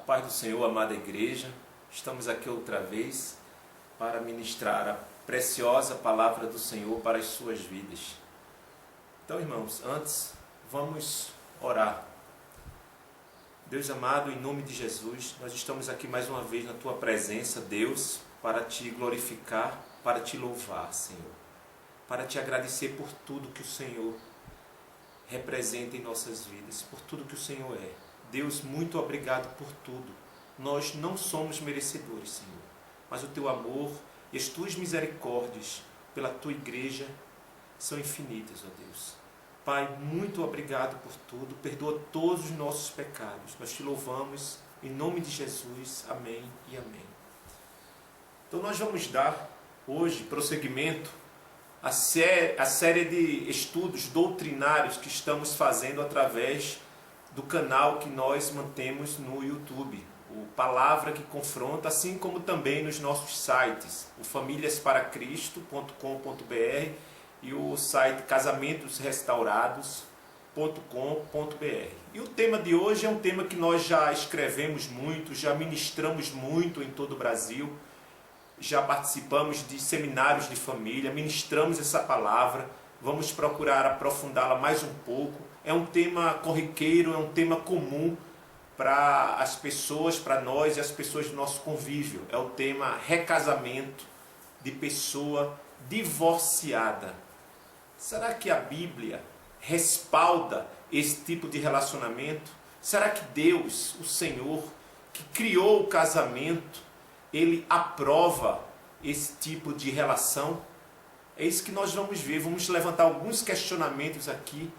paz do Senhor, amada igreja, estamos aqui outra vez para ministrar a preciosa palavra do Senhor para as suas vidas. Então, irmãos, antes vamos orar. Deus amado, em nome de Jesus, nós estamos aqui mais uma vez na Tua presença, Deus, para Te glorificar, para Te louvar, Senhor, para Te agradecer por tudo que o Senhor representa em nossas vidas, por tudo que o Senhor é. Deus, muito obrigado por tudo. Nós não somos merecedores, Senhor, mas o Teu amor e as Tuas misericórdias pela Tua igreja são infinitas, ó Deus. Pai, muito obrigado por tudo. Perdoa todos os nossos pecados. Nós Te louvamos em nome de Jesus. Amém e amém. Então nós vamos dar hoje prosseguimento à série de estudos doutrinários que estamos fazendo através do canal que nós mantemos no YouTube, o Palavra que Confronta, assim como também nos nossos sites, o famíliasparacristo.com.br e o site casamentosrestaurados.com.br. E o tema de hoje é um tema que nós já escrevemos muito, já ministramos muito em todo o Brasil, já participamos de seminários de família, ministramos essa palavra, vamos procurar aprofundá-la mais um pouco. É um tema corriqueiro, é um tema comum para as pessoas, para nós e as pessoas do nosso convívio. É o tema recasamento de pessoa divorciada. Será que a Bíblia respalda esse tipo de relacionamento? Será que Deus, o Senhor, que criou o casamento, Ele aprova esse tipo de relação? É isso que nós vamos ver. Vamos levantar alguns questionamentos aqui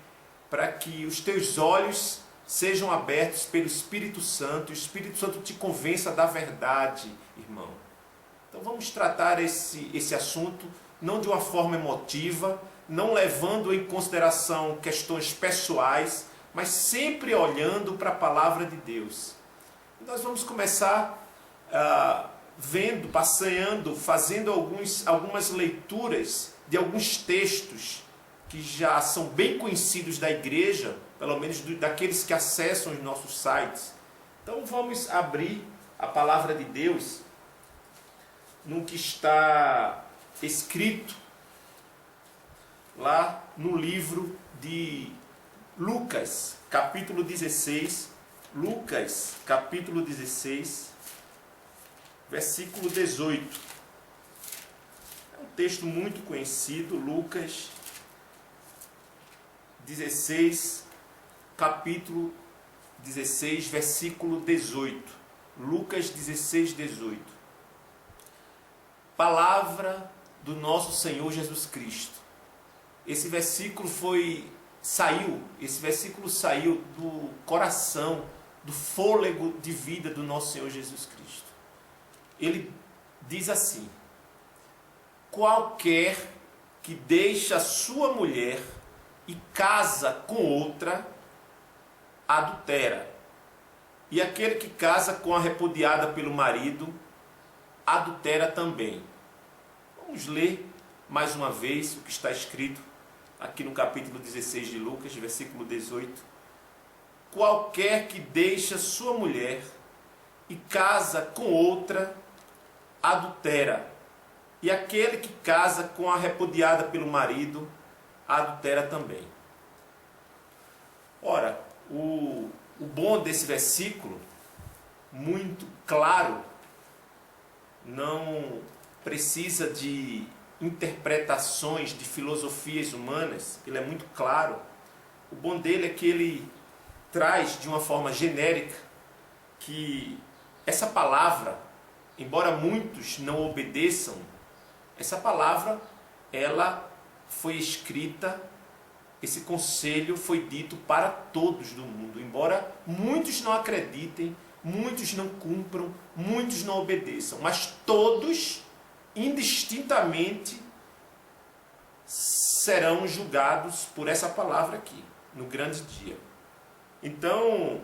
para que os teus olhos sejam abertos pelo Espírito Santo e o Espírito Santo te convença da verdade, irmão. Então vamos tratar esse assunto não de uma forma emotiva, não levando em consideração questões pessoais, mas sempre olhando para a palavra de Deus. E nós vamos começar vendo, passeando, fazendo algumas leituras de alguns textos que já são bem conhecidos da igreja, pelo menos daqueles que acessam os nossos sites. Então vamos abrir a palavra de Deus no que está escrito lá no livro de Lucas, capítulo 16. Lucas, capítulo 16, versículo 18. É um texto muito conhecido, Lucas 16, capítulo 16, versículo 18. Lucas 16, 18. Palavra do nosso Senhor Jesus Cristo. Esse versículo saiu do coração, do fôlego de vida do nosso Senhor Jesus Cristo. Ele diz assim: qualquer que deixa sua mulher e casa com outra, adultera. E aquele que casa com a repudiada pelo marido, adultera também. Vamos ler mais uma vez o que está escrito aqui no capítulo 16 de Lucas, versículo 18. Qualquer que deixa sua mulher e casa com outra, adultera. E aquele que casa com a repudiada pelo marido, adultera também. Ora, o bom desse versículo, muito claro, não precisa de interpretações de filosofias humanas, ele é muito claro. O bom dele é que ele traz de uma forma genérica que essa palavra, embora muitos não obedeçam, essa palavra, ela foi escrita, esse conselho foi dito para todos do mundo, embora muitos não acreditem, muitos não cumpram, muitos não obedeçam, mas todos, indistintamente, serão julgados por essa palavra aqui, no grande dia. Então,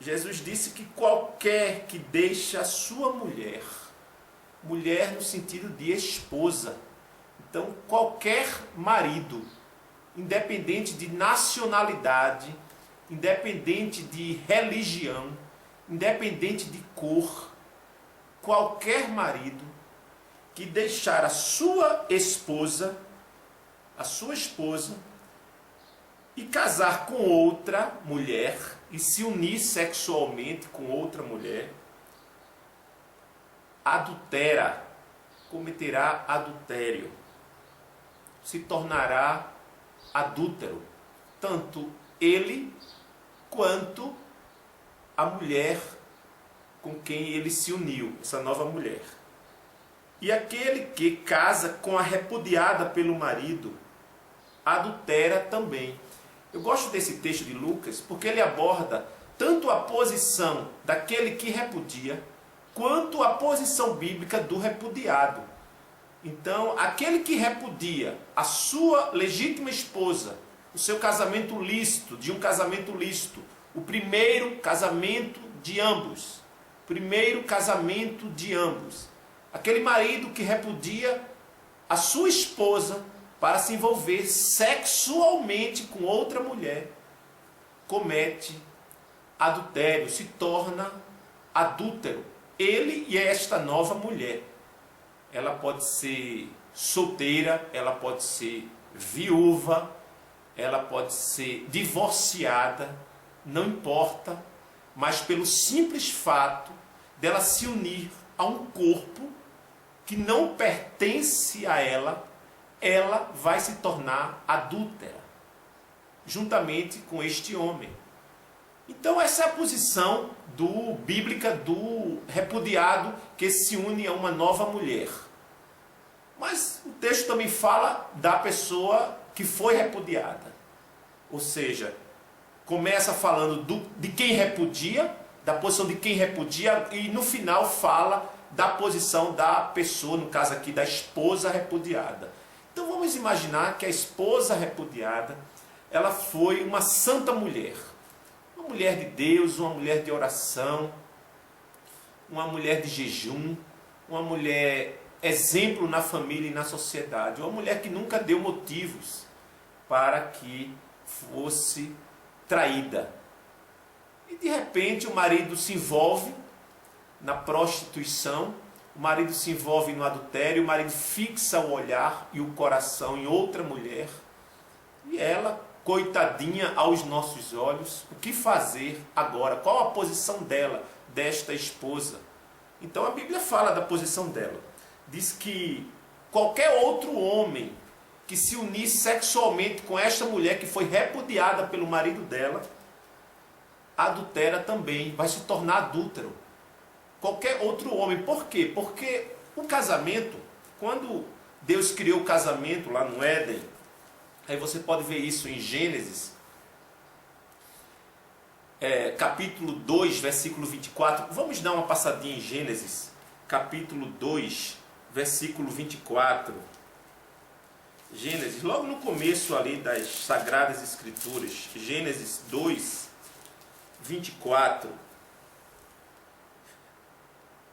Jesus disse que qualquer que deixa a sua mulher, mulher no sentido de esposa, então qualquer marido, independente de nacionalidade, independente de religião, independente de cor, qualquer marido que deixar a sua esposa e casar com outra mulher e se unir sexualmente com outra mulher, adultera, cometerá adultério, se tornará adúltero, tanto ele quanto a mulher com quem ele se uniu, essa nova mulher. E aquele que casa com a repudiada pelo marido, adultera também. Eu gosto desse texto de Lucas porque ele aborda tanto a posição daquele que repudia, quanto a posição bíblica do repudiado. Então, aquele que repudia a sua legítima esposa, o seu casamento lícito, de um casamento lícito, o primeiro casamento de ambos, aquele marido que repudia a sua esposa para se envolver sexualmente com outra mulher, comete adultério, se torna adúltero. Ele e esta nova mulher. Ela pode ser solteira, ela pode ser viúva, ela pode ser divorciada, não importa, mas pelo simples fato dela se unir a um corpo que não pertence a ela, ela vai se tornar adúltera, juntamente com este homem. Então essa é a posição bíblica do repudiado que se une a uma nova mulher. Mas o texto também fala da pessoa que foi repudiada. Ou seja, começa falando de quem repudia, da posição de quem repudia, e no final fala da posição da pessoa, no caso aqui da esposa repudiada. Então vamos imaginar que a esposa repudiada, ela foi uma santa mulher. Uma mulher de Deus, uma mulher de oração, uma mulher de jejum, uma mulher exemplo na família e na sociedade, uma mulher que nunca deu motivos para que fosse traída. E de repente o marido se envolve na prostituição, o marido se envolve no adultério, o marido fixa o olhar e o coração em outra mulher, e ela, coitadinha aos nossos olhos, o que fazer agora? Qual a posição dela, desta esposa? Então a Bíblia fala da posição dela. Diz que qualquer outro homem que se unir sexualmente com esta mulher que foi repudiada pelo marido dela, adultera também, vai se tornar adúltero. Qualquer outro homem. Por quê? Porque o casamento, quando Deus criou o casamento lá no Éden, aí você pode ver isso em Gênesis, capítulo 2, versículo 24. Vamos dar uma passadinha em Gênesis, capítulo 2, versículo 24. Gênesis, logo no começo ali das Sagradas Escrituras, Gênesis 2, 24.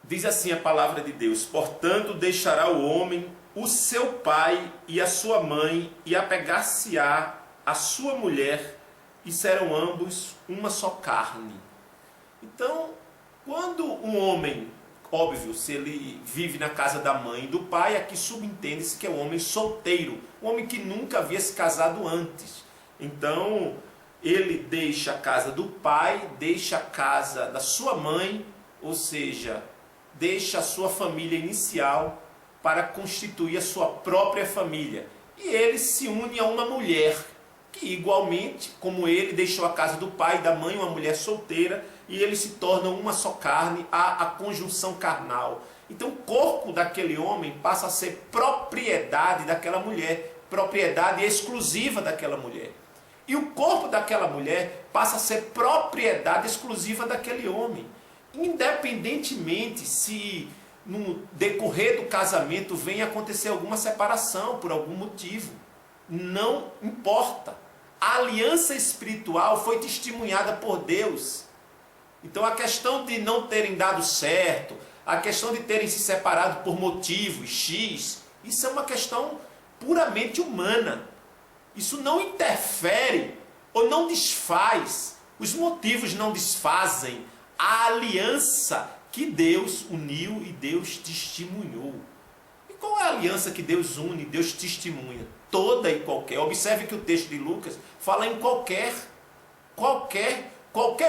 Diz assim a palavra de Deus: portanto deixará o homem o seu pai e a sua mãe, e apegar-se-á a sua mulher, e serão ambos uma só carne. Então, quando um homem, óbvio, se ele vive na casa da mãe e do pai, aqui subentende-se que é um homem solteiro, um homem que nunca havia se casado antes. Então, ele deixa a casa do pai, deixa a casa da sua mãe, ou seja, deixa a sua família inicial para constituir a sua própria família. E ele se une a uma mulher que igualmente, como ele deixou a casa do pai e da mãe, uma mulher solteira, e eles se tornam uma só carne, há a conjunção carnal. Então o corpo daquele homem passa a ser propriedade daquela mulher, propriedade exclusiva daquela mulher. E o corpo daquela mulher passa a ser propriedade exclusiva daquele homem. Independentemente se no decorrer do casamento venha acontecer alguma separação por algum motivo. Não importa. A aliança espiritual foi testemunhada por Deus. Então a questão de não terem dado certo, a questão de terem se separado por motivos X, isso é uma questão puramente humana. Isso não interfere ou não desfaz, os motivos não desfazem a aliança que Deus uniu e Deus testemunhou. E qual é a aliança que Deus une e Deus testemunha? Toda e qualquer. Observe que o texto de Lucas fala em qualquer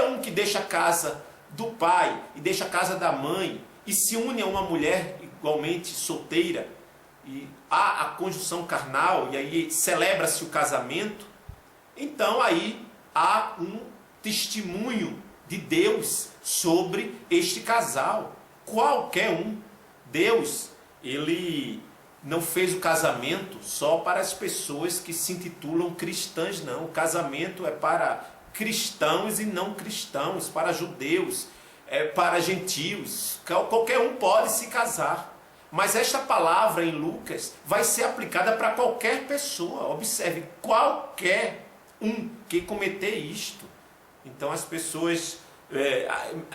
um que deixa a casa do pai e deixa a casa da mãe e se une a uma mulher igualmente solteira, e há a conjunção carnal, e aí celebra-se o casamento, então aí há um testemunho de Deus sobre este casal. Qualquer um. Deus, ele não fez o casamento só para as pessoas que se intitulam cristãs, não. O casamento é para cristãos e não cristãos, para judeus, para gentios. Qualquer um pode se casar. Mas esta palavra em Lucas vai ser aplicada para qualquer pessoa. Observe, qualquer um que cometer isto. Então as pessoas,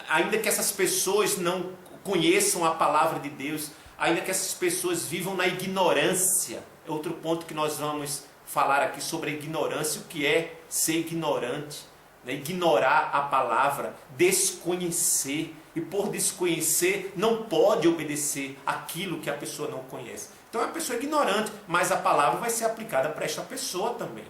ainda que essas pessoas não conheçam a palavra de Deus, ainda que essas pessoas vivam na ignorância, é outro ponto que nós vamos falar aqui sobre a ignorância, o que é ser ignorante, né? Ignorar a palavra, desconhecer, e por desconhecer não pode obedecer aquilo que a pessoa não conhece. Então é uma pessoa ignorante, mas a palavra vai ser aplicada para esta pessoa também.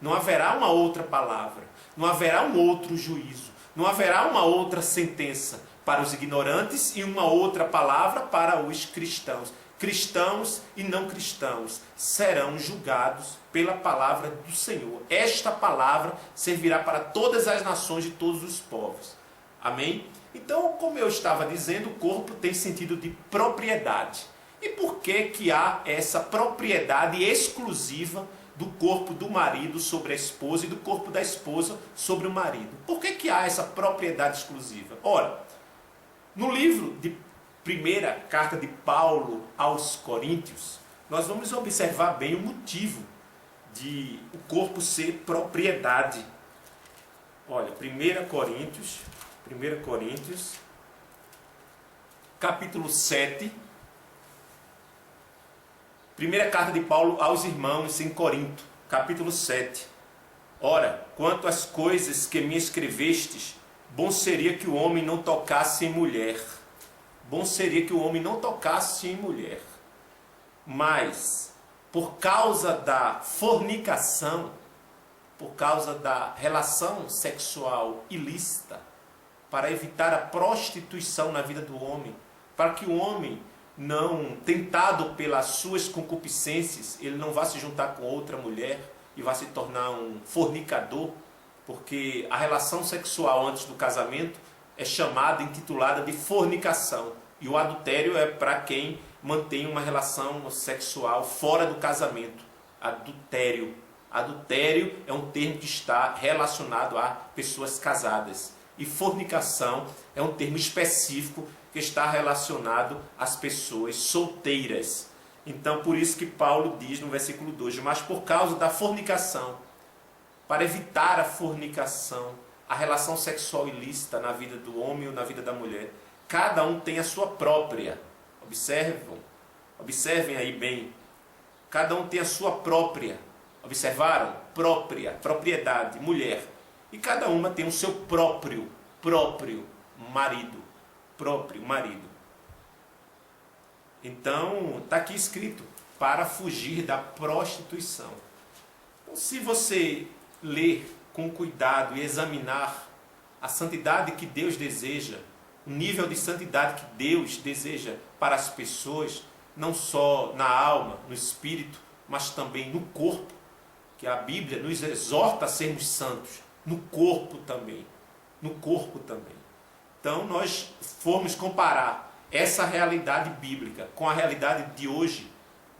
Não haverá uma outra palavra, não haverá um outro juízo, não haverá uma outra sentença para os ignorantes e uma outra palavra para os cristãos. Cristãos e não cristãos serão julgados pela palavra do Senhor. Esta palavra servirá para todas as nações de todos os povos. Amém? Então, como eu estava dizendo, o corpo tem sentido de propriedade. E por que que há essa propriedade exclusiva do corpo do marido sobre a esposa e do corpo da esposa sobre o marido? Por que que há essa propriedade exclusiva? Ora, no livro de primeira carta de Paulo aos Coríntios, nós vamos observar bem o motivo de o corpo ser propriedade. Olha, 1 Coríntios, capítulo 7, primeira carta de Paulo aos irmãos em Corinto, capítulo 7. Ora, quanto às coisas que me escrevestes, bom seria que o homem não tocasse em mulher. Bom seria que o homem não tocasse em mulher. Mas, por causa da fornicação, por causa da relação sexual ilícita, para evitar a prostituição na vida do homem, para que o homem, não tentado pelas suas concupiscências, ele não vá se juntar com outra mulher e vá se tornar um fornicador, porque a relação sexual antes do casamento é chamada, intitulada de fornicação. E o adultério é para quem mantém uma relação sexual fora do casamento. Adultério. Adultério é um termo que está relacionado a pessoas casadas. E fornicação é um termo específico que está relacionado às pessoas solteiras. Então, por isso que Paulo diz no versículo 2, mas por causa da fornicação, para evitar a fornicação, a relação sexual ilícita na vida do homem ou na vida da mulher, cada um tem a sua própria. Observem aí bem. Cada um tem a sua própria. Observaram? Propriedade, mulher. E cada uma tem o seu próprio marido. Então, está aqui escrito, para fugir da prostituição. Então, se você ler com cuidado e examinar a santidade que Deus deseja, o nível de santidade que Deus deseja para as pessoas, não só na alma, no espírito, mas também no corpo, que a Bíblia nos exorta a sermos santos, no corpo também. Então, nós formos comparar essa realidade bíblica com a realidade de hoje,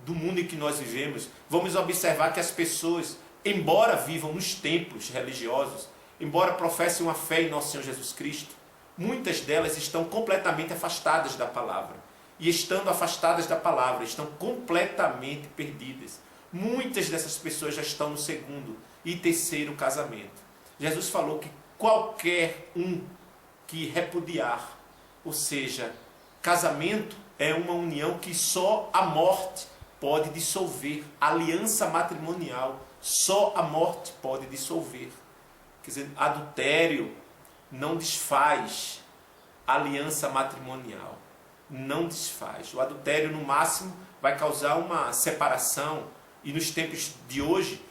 do mundo em que nós vivemos, vamos observar que as pessoas, embora vivam nos templos religiosos, embora professem uma fé em nosso Senhor Jesus Cristo, muitas delas estão completamente afastadas da palavra. E estando afastadas da palavra, estão completamente perdidas. Muitas dessas pessoas já estão no segundo e terceiro casamento. Jesus falou que qualquer um que repudiar, ou seja, casamento é uma união que só a morte pode dissolver. Aliança matrimonial, só a morte pode dissolver. Quer dizer, adultério não desfaz aliança matrimonial. Não desfaz. O adultério, no máximo, vai causar uma separação, e nos tempos de hoje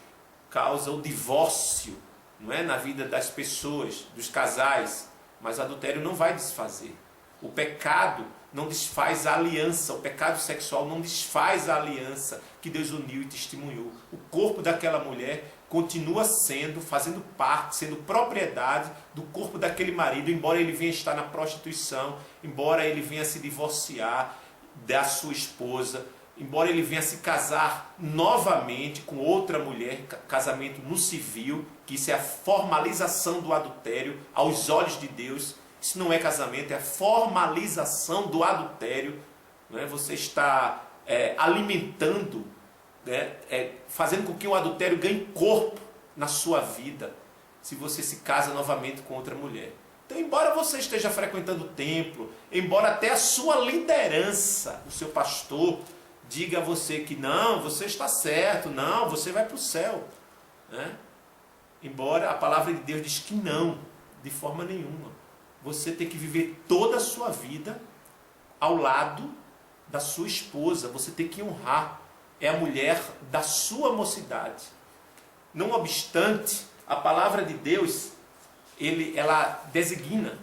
causa o divórcio, não é, na vida das pessoas, dos casais. Mas o adultério não vai desfazer. O pecado não desfaz a aliança, o pecado sexual não desfaz a aliança que Deus uniu e testemunhou. O corpo daquela mulher continua sendo, fazendo parte, sendo propriedade do corpo daquele marido, embora ele venha estar na prostituição, embora ele venha se divorciar da sua esposa, embora ele venha se casar novamente com outra mulher, casamento no civil, que isso é a formalização do adultério aos olhos de Deus. Isso não é casamento, é a formalização do adultério. Não é? Você está alimentando, né? Fazendo com que o adultério ganhe corpo na sua vida, se você se casa novamente com outra mulher. Então, embora você esteja frequentando o templo, embora até a sua liderança, o seu pastor, diga a você que não, você está certo, não, você vai para o céu, né? Embora a palavra de Deus diz que não, de forma nenhuma. Você tem que viver toda a sua vida ao lado da sua esposa. Você tem que honrar. É a mulher da sua mocidade. Não obstante, a palavra de Deus, ela designa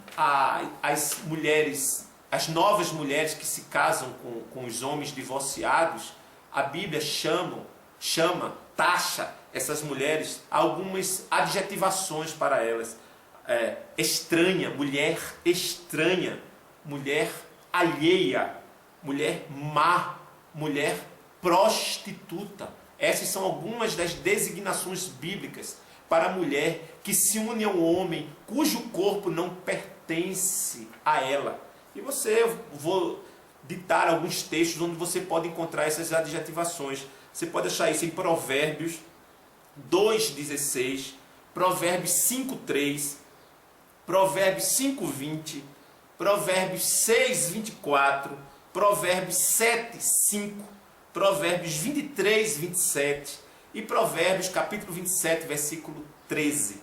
as mulheres, as novas mulheres que se casam com os homens divorciados. A Bíblia taxa essas mulheres, algumas adjetivações para elas. Estranha, mulher alheia, mulher má, mulher prostituta. Essas são algumas das designações bíblicas para a mulher que se une ao homem cujo corpo não pertence a ela. E eu vou ditar alguns textos onde você pode encontrar essas adjetivações. Você pode achar isso em Provérbios 2,16, Provérbios 5,3, Provérbios 5,20, Provérbios 6,24, Provérbios 7,5, Provérbios 23,27 e Provérbios capítulo 27, versículo 13.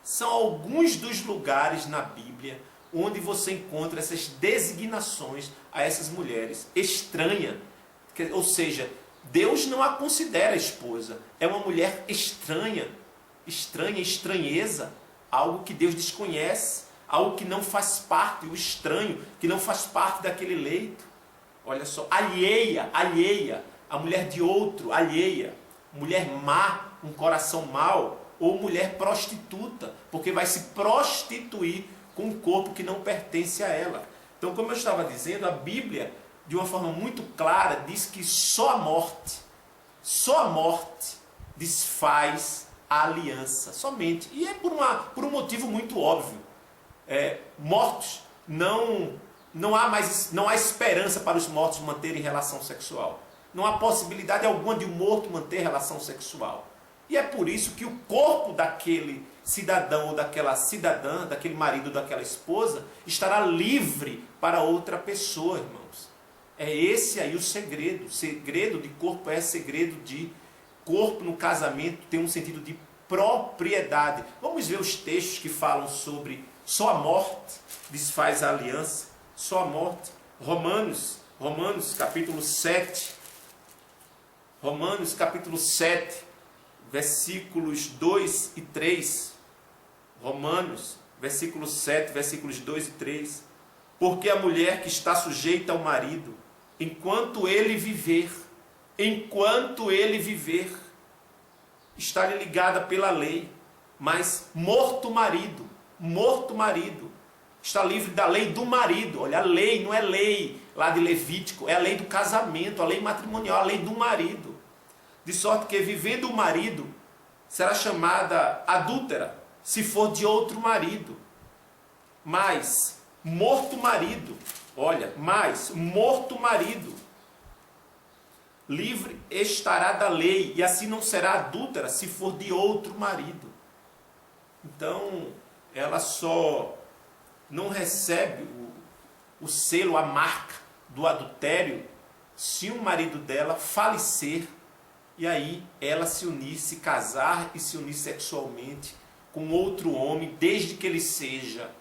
São alguns dos lugares na Bíblia onde você encontra essas designações a essas mulheres. Estranha, ou seja, Deus não a considera esposa. É uma mulher estranha, estranheza. Algo que Deus desconhece, algo que não faz parte, o estranho, que não faz parte daquele leito. Olha só, alheia, a mulher de outro, alheia. Mulher má, um coração mau, ou mulher prostituta, porque vai se prostituir com um corpo que não pertence a ela. Então, como eu estava dizendo, a Bíblia, de uma forma muito clara, diz que só a morte desfaz a aliança, somente. E é por um motivo muito óbvio. Mortos, não há esperança para os mortos manterem relação sexual. Não há possibilidade alguma de um morto manter relação sexual. E é por isso que o corpo daquele cidadão ou daquela cidadã, daquele marido ou daquela esposa, estará livre para outra pessoa, irmãos. É esse aí o segredo. O segredo de corpo é segredo de corpo no casamento, tem um sentido de propriedade. Vamos ver os textos que falam sobre só a morte desfaz a aliança. Só a morte. Romanos capítulo 7. Romanos capítulo 7, versículos 2 e 3. Romanos, versículo 7, versículos 2 e 3. Porque a mulher que está sujeita ao marido, enquanto ele viver, está ligada pela lei, mas morto o marido, está livre da lei do marido. Olha, a lei não é lei lá de Levítico, é a lei do casamento, a lei matrimonial, a lei do marido. De sorte que, vivendo o marido, será chamada adúltera, se for de outro marido. Mas, morto o marido, livre estará da lei, e assim não será adúltera se for de outro marido. Então, ela só não recebe o selo, a marca do adultério, se o marido dela falecer, e aí ela se casar e se unir sexualmente com outro homem, desde que ele seja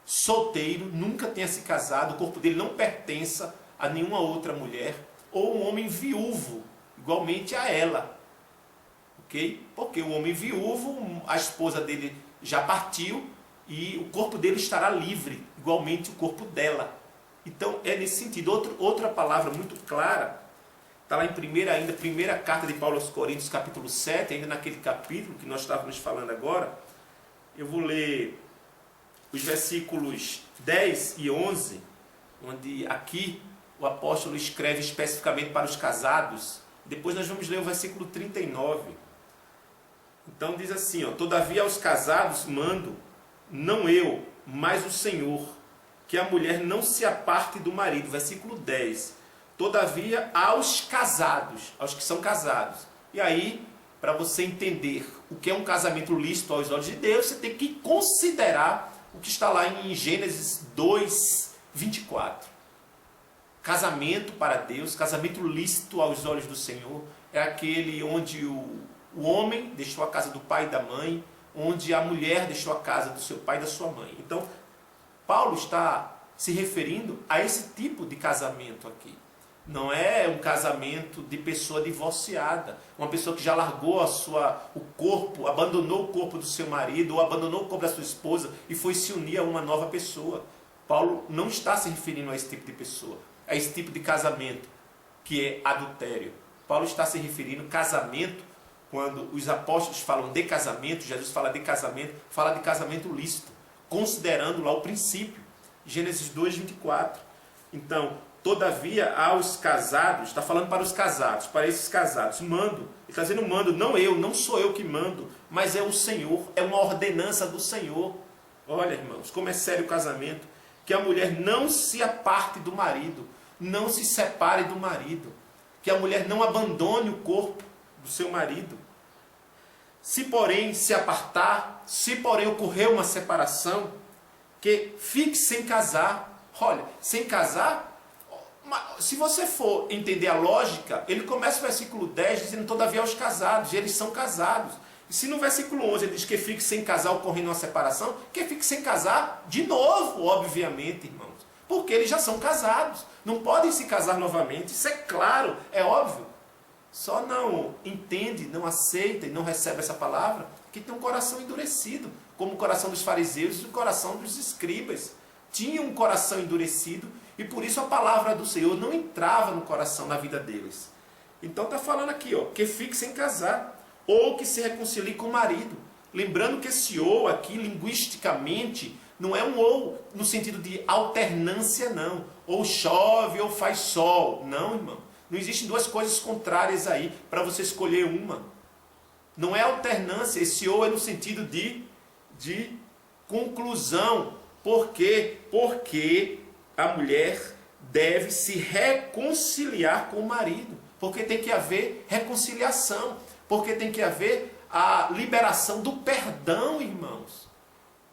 solteiro, nunca tenha se casado, o corpo dele não pertença a nenhuma outra mulher, ou um homem viúvo, igualmente a ela. Ok? Porque o homem viúvo, a esposa dele já partiu e o corpo dele estará livre, igualmente o corpo dela. Então é nesse sentido. Outra palavra muito clara, está lá em primeira carta de Paulo aos Coríntios, capítulo 7, ainda naquele capítulo que nós estávamos falando agora. Eu vou ler os versículos 10 e 11, onde aqui o apóstolo escreve especificamente para os casados. Depois nós vamos ler o versículo 39. Então diz assim, ó: todavia aos casados mando, não eu, mas o Senhor, que a mulher não se aparte do marido. Versículo 10. Todavia aos casados, aos que são casados. E aí, para você entender o que é um casamento lícito aos olhos de Deus, você tem que considerar o que está lá em Gênesis 2, 24. Casamento para Deus, casamento lícito aos olhos do Senhor, é aquele onde o homem deixou a casa do pai e da mãe, onde a mulher deixou a casa do seu pai e da sua mãe. Então, Paulo está se referindo a esse tipo de casamento aqui. Não é um casamento de pessoa divorciada, uma pessoa que já largou o corpo, abandonou o corpo do seu marido, ou abandonou o corpo da sua esposa e foi se unir a uma nova pessoa. Paulo não está se referindo a esse tipo de pessoa, a esse tipo de casamento, que é adultério. Paulo está se referindo a casamento, quando os apóstolos falam de casamento, Jesus fala de casamento lícito, considerando lá o princípio. Gênesis 2, 24. Então, todavia aos casados, está falando para os casados, para esses casados, mando. Ele está dizendo mando, não sou eu que mando, mas é o Senhor, é uma ordenança do Senhor. Olha, irmãos, como é sério o casamento. Que a mulher não se aparte do marido, não se separe do marido. Que a mulher não abandone o corpo do seu marido. Se porém se apartar, se porém ocorrer uma separação, que fique sem casar. Olha, sem casar, se você for entender a lógica, ele começa o versículo 10 dizendo todavia aos casados, e eles são casados. E se no versículo 11 ele diz que fique sem casar ocorrendo uma separação, que fique sem casar de novo, obviamente, irmãos. Porque eles já são casados, não podem se casar novamente, isso é claro, é óbvio. Só não entende, não aceita e não recebe essa palavra, que tem um coração endurecido, como o coração dos fariseus e o coração dos escribas. Tinha um coração endurecido e por isso a palavra do Senhor não entrava no coração, na vida deles. Então está falando aqui, ó, que fique sem casar, ou que se reconcilie com o marido. Lembrando que esse ou aqui, linguisticamente, não é um ou no sentido de alternância, não. Ou chove ou faz sol. Não, irmão. Não existem duas coisas contrárias aí para você escolher uma. Não é alternância, esse ou é no sentido de conclusão. Por quê? Porque a mulher deve se reconciliar com o marido. Porque tem que haver reconciliação. Porque tem que haver a liberação do perdão, irmãos.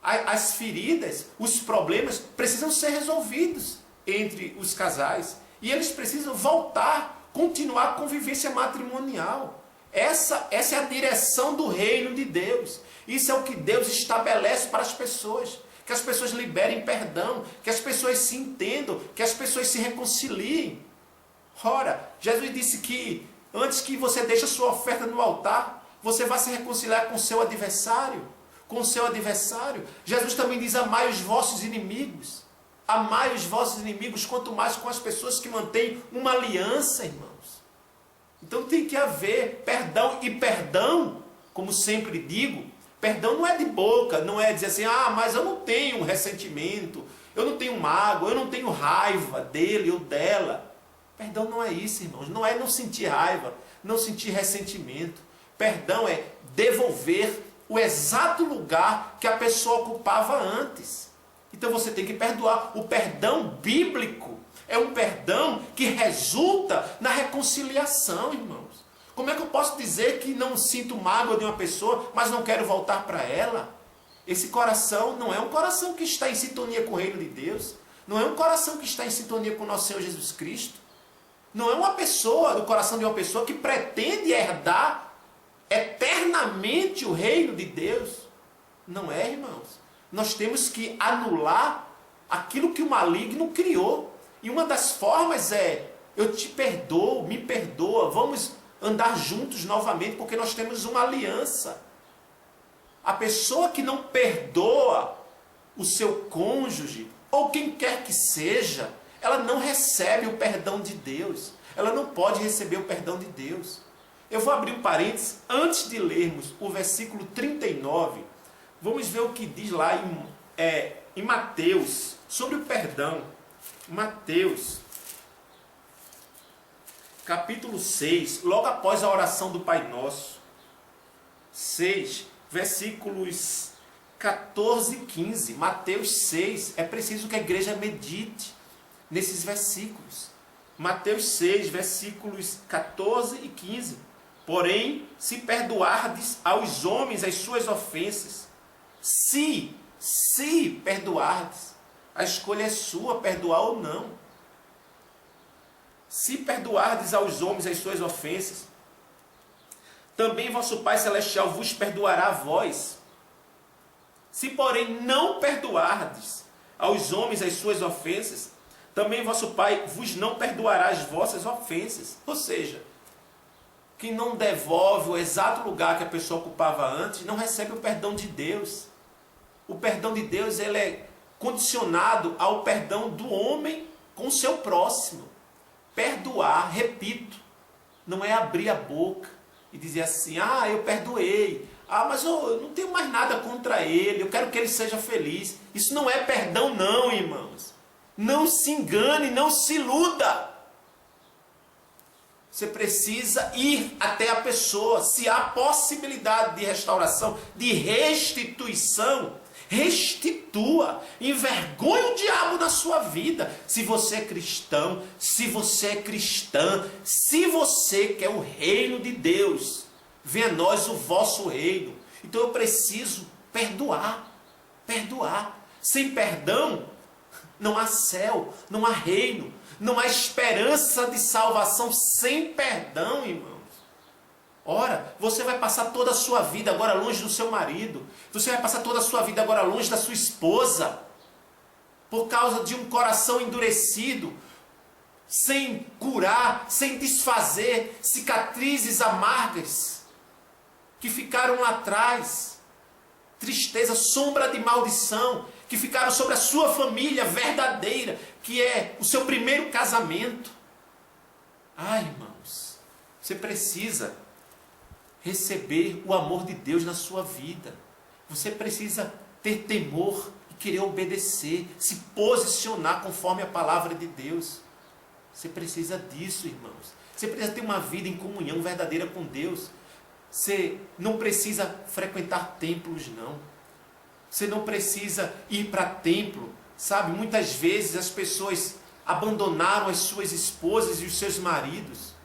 As feridas, os problemas precisam ser resolvidos entre os casais. E eles precisam voltar, continuar a convivência matrimonial. Essa é a direção do reino de Deus. Isso é o que Deus estabelece para as pessoas. Que as pessoas liberem perdão, que as pessoas se entendam, que as pessoas se reconciliem. Ora, Jesus disse que antes que você deixe a sua oferta no altar, você vai se reconciliar com o seu adversário. Com o seu adversário. Jesus também diz, amai os vossos inimigos. Amai os vossos inimigos, quanto mais com as pessoas que mantêm uma aliança, irmãos. Então tem que haver perdão. E perdão, como sempre digo, perdão não é de boca, não é dizer assim, mas eu não tenho ressentimento, eu não tenho mágoa, eu não tenho raiva dele ou dela. Perdão não é isso, irmãos. Não é não sentir raiva, não sentir ressentimento. Perdão é devolver o exato lugar que a pessoa ocupava antes. Então você tem que perdoar. O perdão bíblico é um perdão que resulta na reconciliação, irmãos. Como é que eu posso dizer que não sinto mágoa de uma pessoa, mas não quero voltar para ela? Esse coração não é um coração que está em sintonia com o reino de Deus. Não é um coração que está em sintonia com o nosso Senhor Jesus Cristo. Não é uma pessoa, do coração de uma pessoa que pretende herdar eternamente o reino de Deus. Não é, irmãos. Nós temos que anular aquilo que o maligno criou. E uma das formas é, eu te perdoo, me perdoa, vamos andar juntos novamente, porque nós temos uma aliança. A pessoa que não perdoa o seu cônjuge, ou quem quer que seja, ela não recebe o perdão de Deus. Ela não pode receber o perdão de Deus. Eu vou abrir um parênteses, antes de lermos o versículo 39, vamos ver o que diz lá em Mateus, sobre o perdão. Mateus, capítulo 6, logo após a oração do Pai Nosso. 6, versículos 14 e 15. Mateus 6, é preciso que a igreja medite nesses versículos. Mateus 6, versículos 14 e 15. Porém, se perdoardes aos homens as suas ofensas, se perdoardes, a escolha é sua, perdoar ou não. Se perdoardes aos homens as suas ofensas, também vosso Pai Celestial vos perdoará a vós. Se, porém, não perdoardes aos homens as suas ofensas, também vosso Pai vos não perdoará as vossas ofensas. Ou seja, quem não devolve o exato lugar que a pessoa ocupava antes, não recebe o perdão de Deus. O perdão de Deus, ele é condicionado ao perdão do homem com o seu próximo. Perdoar, repito, não é abrir a boca e dizer assim, eu perdoei, mas eu não tenho mais nada contra ele, eu quero que ele seja feliz. Isso não é perdão não, irmãos. Não se engane, não se iluda. Você precisa ir até a pessoa. Se há possibilidade de restauração, de restituição, restitua, envergonhe o diabo na sua vida. Se você é cristão, se você é cristã, se você quer o reino de Deus, venha a nós o vosso reino. Então eu preciso perdoar. Sem perdão, não há céu, não há reino, não há esperança de salvação sem perdão, irmãos. Ora, você vai passar toda a sua vida agora longe do seu marido. Você vai passar toda a sua vida agora longe da sua esposa. Por causa de um coração endurecido. Sem curar, sem desfazer cicatrizes amargas. Que ficaram lá atrás. Tristeza, sombra de maldição. Que ficaram sobre a sua família verdadeira. Que é o seu primeiro casamento. Irmãos, você precisa receber o amor de Deus na sua vida. Você precisa ter temor e querer obedecer, se posicionar conforme a palavra de Deus. Você precisa disso, irmãos. Você precisa ter uma vida em comunhão verdadeira com Deus. Você não precisa frequentar templos, não. Você não precisa ir para templo, sabe? Muitas vezes as pessoas abandonaram as suas esposas e os seus maridos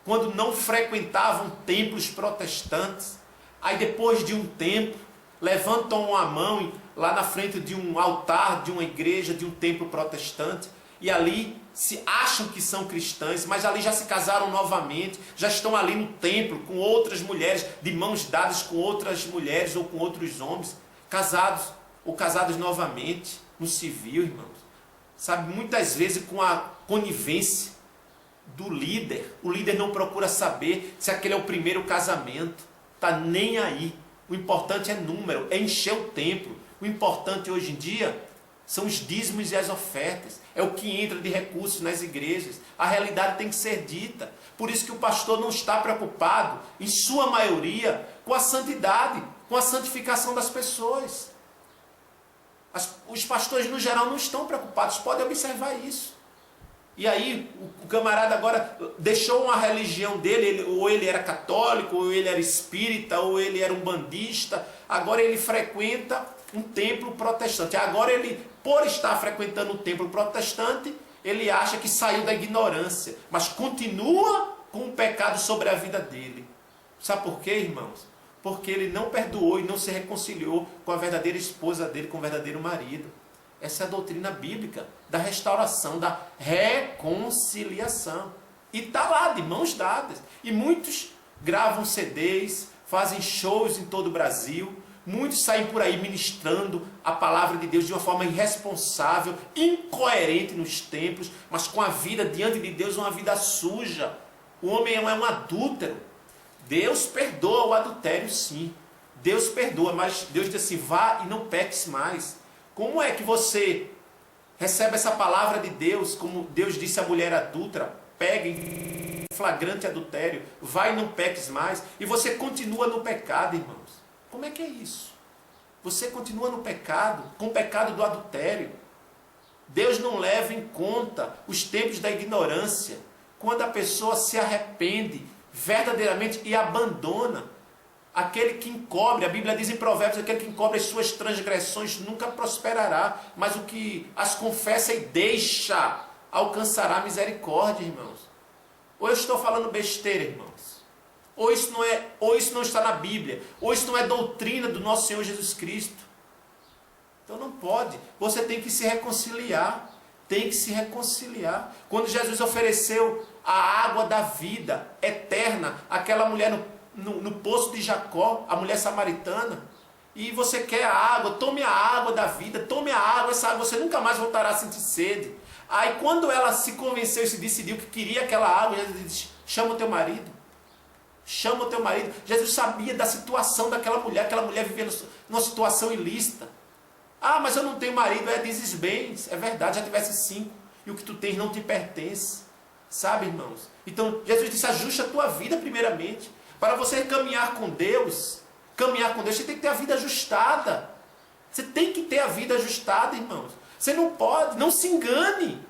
quando não frequentavam templos protestantes. Aí depois de um tempo, levantam a mão lá na frente de um altar, de uma igreja, de um templo protestante, e ali se acham que são cristãs, mas ali já se casaram novamente, já estão ali no templo com outras mulheres, de mãos dadas com outras mulheres ou com outros homens, casados ou casados novamente, no civil, irmãos. Sabe, muitas vezes com a conivência do líder. O líder não procura saber se aquele é o primeiro casamento. Está nem aí. O importante é número, é encher o templo. O importante hoje em dia são os dízimos e as ofertas. É o que entra de recursos nas igrejas. A realidade tem que ser dita. Por isso que o pastor não está preocupado, em sua maioria, com a santidade, com a santificação das pessoas. Os pastores, no geral, não estão preocupados. Podem observar isso. E aí, o camarada agora deixou uma religião dele, ou ele era católico, ou ele era espírita, ou ele era um bandista. Agora ele frequenta um templo protestante. Agora ele, por estar frequentando um templo protestante, ele acha que saiu da ignorância, mas continua com o pecado sobre a vida dele. Sabe por quê, irmãos? Porque ele não perdoou e não se reconciliou com a verdadeira esposa dele, com o verdadeiro marido. Essa é a doutrina bíblica da restauração, da reconciliação. E está lá, de mãos dadas. E muitos gravam CDs, fazem shows em todo o Brasil, Muitos saem por aí ministrando a palavra de Deus de uma forma irresponsável, incoerente nos templos, mas com a vida diante de Deus, uma vida suja. O homem é um adúltero. Deus perdoa o adultério, sim. Deus perdoa, mas Deus diz assim, vá e não peques mais. Como é que você recebe essa palavra de Deus, como Deus disse à mulher adúltera, pega em flagrante adultério, vai e não peques mais, e você continua no pecado, irmãos? Como é que é isso? Você continua no pecado, com o pecado do adultério. Deus não leva em conta os tempos da ignorância, quando a pessoa se arrepende verdadeiramente e abandona. Aquele que encobre, a Bíblia diz em Provérbios, aquele que encobre as suas transgressões nunca prosperará, mas o que as confessa e deixa alcançará misericórdia, irmãos. Ou eu estou falando besteira, irmãos? Ou isso não está na Bíblia, ou isso não é doutrina do nosso Senhor Jesus Cristo. Então não pode. Você tem que se reconciliar. Tem que se reconciliar. Quando Jesus ofereceu a água da vida eterna àquela mulher no poço de Jacó, a mulher samaritana, e você quer a água, tome a água da vida, tome a água, essa água você nunca mais voltará a sentir sede. Aí quando ela se convenceu e se decidiu que queria aquela água, Jesus disse, chama o teu marido. Chama o teu marido. Jesus sabia da situação daquela mulher. Aquela mulher vivia numa situação ilícita. Ah, mas eu não tenho marido. Dizes bem. É verdade, já tivesse 5. E o que tu tens não te pertence. Sabe, irmãos? Então, Jesus disse, ajuste a tua vida primeiramente. Para você caminhar com Deus, você tem que ter a vida ajustada. Você tem que ter a vida ajustada, irmãos. Você não pode, não se engane.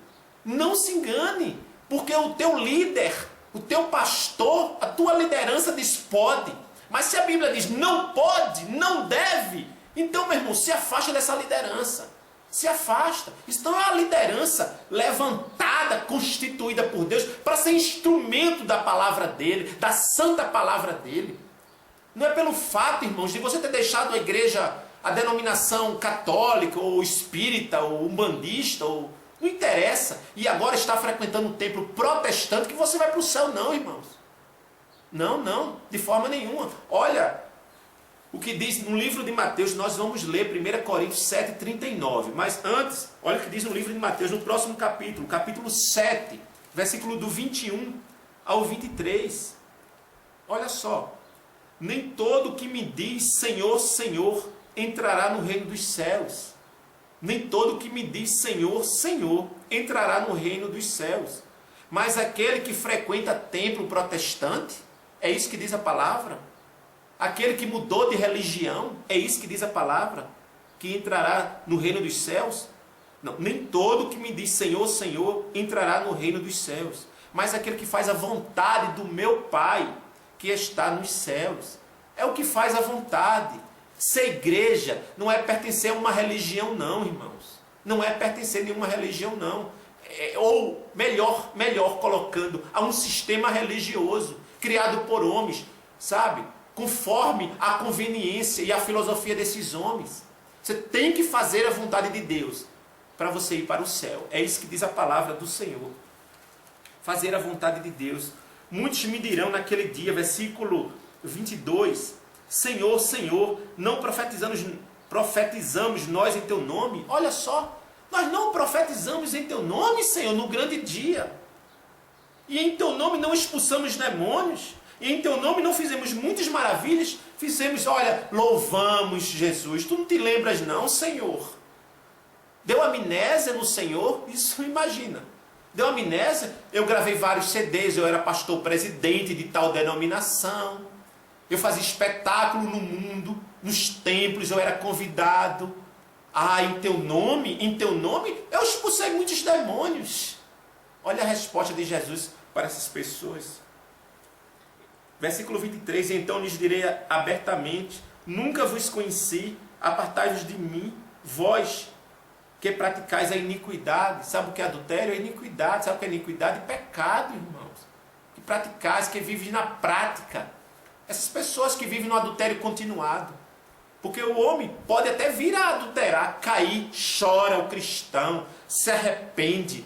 Não se engane. Porque o teu líder, o teu pastor, a tua liderança diz pode. Mas se a Bíblia diz não pode, não deve, então, meu irmão, se afasta dessa liderança. Se afasta. Então é uma liderança levantada, constituída por Deus, para ser instrumento da palavra dele, da santa palavra dele. Não é pelo fato, irmãos, de você ter deixado a igreja, a denominação católica, ou espírita, ou umbandista, ou não interessa, e agora está frequentando um templo protestante que você vai para o céu, não, irmãos. Não, de forma nenhuma. Olha o que diz no livro de Mateus, nós vamos ler 1 Coríntios 7,39. Mas antes, olha o que diz no livro de Mateus, no próximo capítulo, capítulo 7, versículo do 21 ao 23. Olha só. Nem todo que me diz Senhor, Senhor, entrará no reino dos céus. Nem todo que me diz Senhor, Senhor, entrará no reino dos céus. Mas aquele que frequenta templo protestante, é isso que diz a palavra. Aquele que mudou de religião, é isso que diz a palavra, que entrará no reino dos céus. Não, nem todo que me diz Senhor, Senhor, entrará no reino dos céus. Mas aquele que faz a vontade do meu Pai, que está nos céus. É o que faz a vontade. Ser igreja não é pertencer a uma religião, não, irmãos. Não é pertencer a nenhuma religião, não. Ou melhor colocando, a um sistema religioso criado por homens, sabe? Conforme a conveniência e a filosofia desses homens. Você tem que fazer a vontade de Deus para você ir para o céu. É isso que diz a palavra do Senhor. Fazer a vontade de Deus. Muitos me dirão naquele dia, versículo 22, Senhor, Senhor, não profetizamos nós em teu nome? Olha só, nós não profetizamos em teu nome, Senhor, no grande dia. E em teu nome não expulsamos demônios. E em teu nome não fizemos muitas maravilhas. Fizemos, olha, louvamos Jesus. Tu não te lembras não, Senhor? Deu amnésia no Senhor? Isso, imagina. Deu amnésia? Eu gravei vários CDs, eu era pastor presidente de tal denominação. Eu fazia espetáculo no mundo, nos templos, eu era convidado. Ah, em teu nome, eu expulsei muitos demônios. Olha a resposta de Jesus para essas pessoas. Versículo 23, então lhes direi abertamente, nunca vos conheci, apartai-vos de mim, vós que praticais a iniquidade. Sabe o que é adultério? É iniquidade. Sabe o que é iniquidade? Pecado, irmãos. Que praticais, que vivem na prática. Essas pessoas que vivem no adultério continuado. Porque o homem pode até vir a adulterar, cair, chora o cristão, se arrepende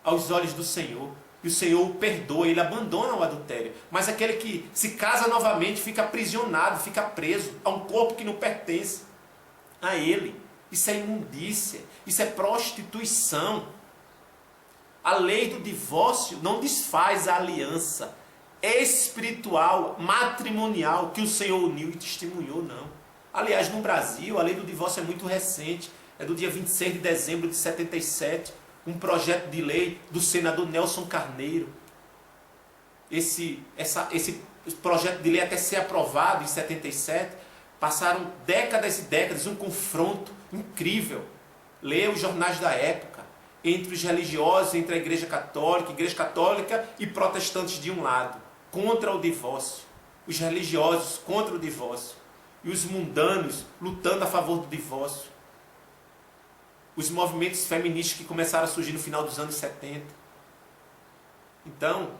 aos olhos do Senhor. E e o Senhor o perdoa, ele abandona o adultério. Mas aquele que se casa novamente fica aprisionado, fica preso a um corpo que não pertence a ele. Isso é imundícia, isso é prostituição. A lei do divórcio não desfaz a aliança espiritual, matrimonial, que o Senhor uniu e testemunhou, não. Aliás, no Brasil, a lei do divórcio é muito recente, é do dia 26 de dezembro de 77, um projeto de lei do senador Nelson Carneiro. Esse projeto de lei até ser aprovado em 77, passaram décadas e décadas, um confronto incrível. Leia os jornais da época, entre os religiosos, entre a Igreja Católica e protestantes de um lado, contra o divórcio. Os religiosos contra o divórcio. E os mundanos lutando a favor do divórcio. Os movimentos feministas que começaram a surgir no final dos anos 70. Então,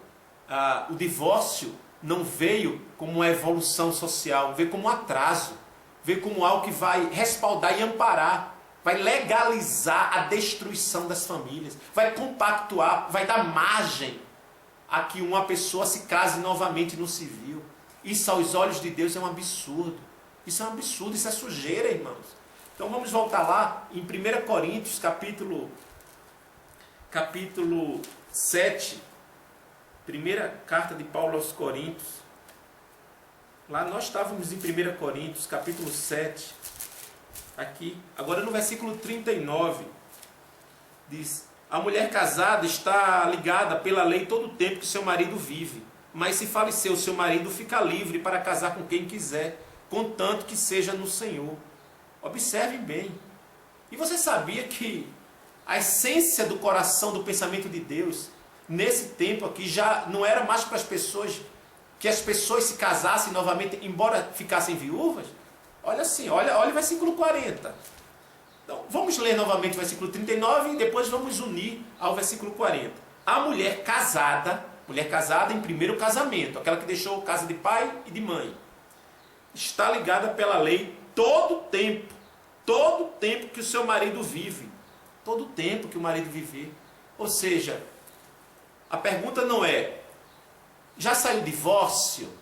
o divórcio não veio como uma evolução social, veio como um atraso, veio como algo que vai respaldar e amparar, vai legalizar a destruição das famílias, vai compactuar, vai dar margem a que uma pessoa se case novamente no civil. Isso aos olhos de Deus é um absurdo. Isso é um absurdo, isso é sujeira, irmãos. Então vamos voltar lá em 1 Coríntios, capítulo 7, primeira carta de Paulo aos Coríntios. Lá nós estávamos em 1 Coríntios, capítulo 7, aqui. Agora no versículo 39, diz: a mulher casada está ligada pela lei todo o tempo que seu marido vive. Mas se falecer o seu marido, fica livre para casar com quem quiser, contanto que seja no Senhor. Observem bem. E você sabia que a essência do coração, do pensamento de Deus, nesse tempo aqui, já não era mais para as pessoas, que as pessoas se casassem novamente, embora ficassem viúvas? Olha assim, olha o versículo 40. Então, vamos ler novamente o versículo 39 e depois vamos unir ao versículo 40. A mulher casada em primeiro casamento, aquela que deixou casa de pai e de mãe, está ligada pela lei todo o tempo que o seu marido vive, todo o tempo que o marido viver. Ou seja, a pergunta não é, já saiu divórcio?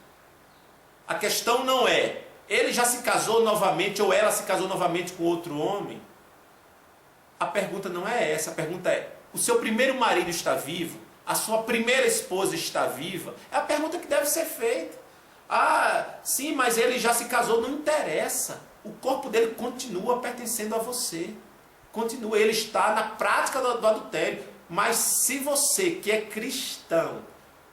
A questão não é, ele já se casou novamente ou ela se casou novamente com outro homem? A pergunta não é essa, a pergunta é, o seu primeiro marido está vivo? A sua primeira esposa está viva? É a pergunta que deve ser feita. Ah, sim, mas ele já se casou, não interessa. O corpo dele continua pertencendo a você. Continua, ele está na prática do adultério. Mas se você que é cristão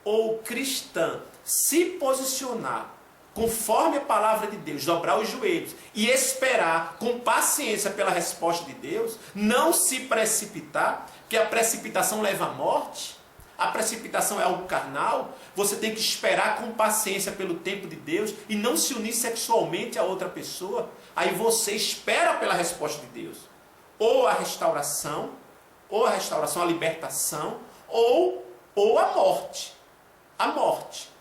ou cristã se posicionar conforme a palavra de Deus, dobrar os joelhos e esperar com paciência pela resposta de Deus, não se precipitar, porque a precipitação leva à morte, a precipitação é algo carnal, você tem que esperar com paciência pelo tempo de Deus e não se unir sexualmente a outra pessoa. Aí você espera pela resposta de Deus, ou a restauração, a libertação, ou a morte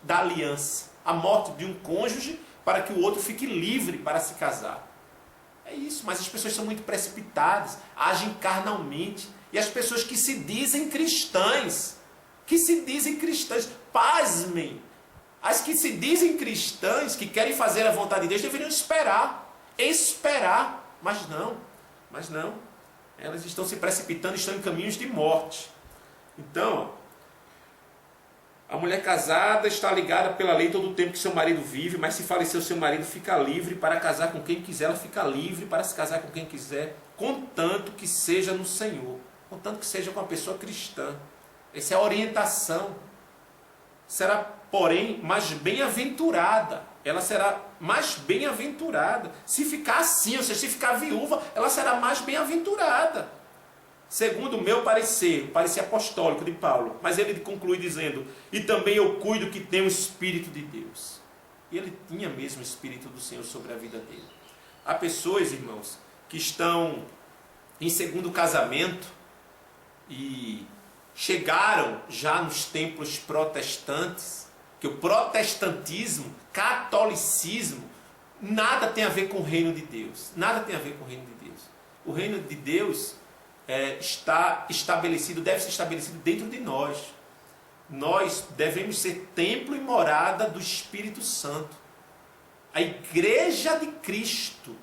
da aliança, a morte de um cônjuge para que o outro fique livre para se casar. É isso, mas as pessoas são muito precipitadas, agem carnalmente, e as pessoas que se dizem cristãs, pasmem, as que se dizem cristãs, que querem fazer a vontade de Deus, deveriam esperar, mas não, elas estão se precipitando, estão em caminhos de morte. Então, a mulher casada está ligada pela lei todo o tempo que seu marido vive, mas se falecer o seu marido, fica livre para casar com quem quiser, ela fica livre para se casar com quem quiser, contanto que seja no Senhor, contanto que seja com a pessoa cristã. Essa é a orientação. Será, porém, mais bem-aventurada. Ela será mais bem-aventurada. Se ficar assim, ou seja, se ficar viúva, ela será mais bem-aventurada. Segundo o meu parecer, parecer apostólico de Paulo. Mas ele conclui dizendo, e também eu cuido que tem o Espírito de Deus. E ele tinha mesmo o Espírito do Senhor sobre a vida dele. Há pessoas, irmãos, que estão em segundo casamento e chegaram já nos templos protestantes, que o protestantismo, catolicismo, nada tem a ver com o reino de Deus. Nada tem a ver com o reino de Deus. O reino de Deus está estabelecido, deve ser estabelecido dentro de nós. Nós devemos ser templo e morada do Espírito Santo. A igreja de Cristo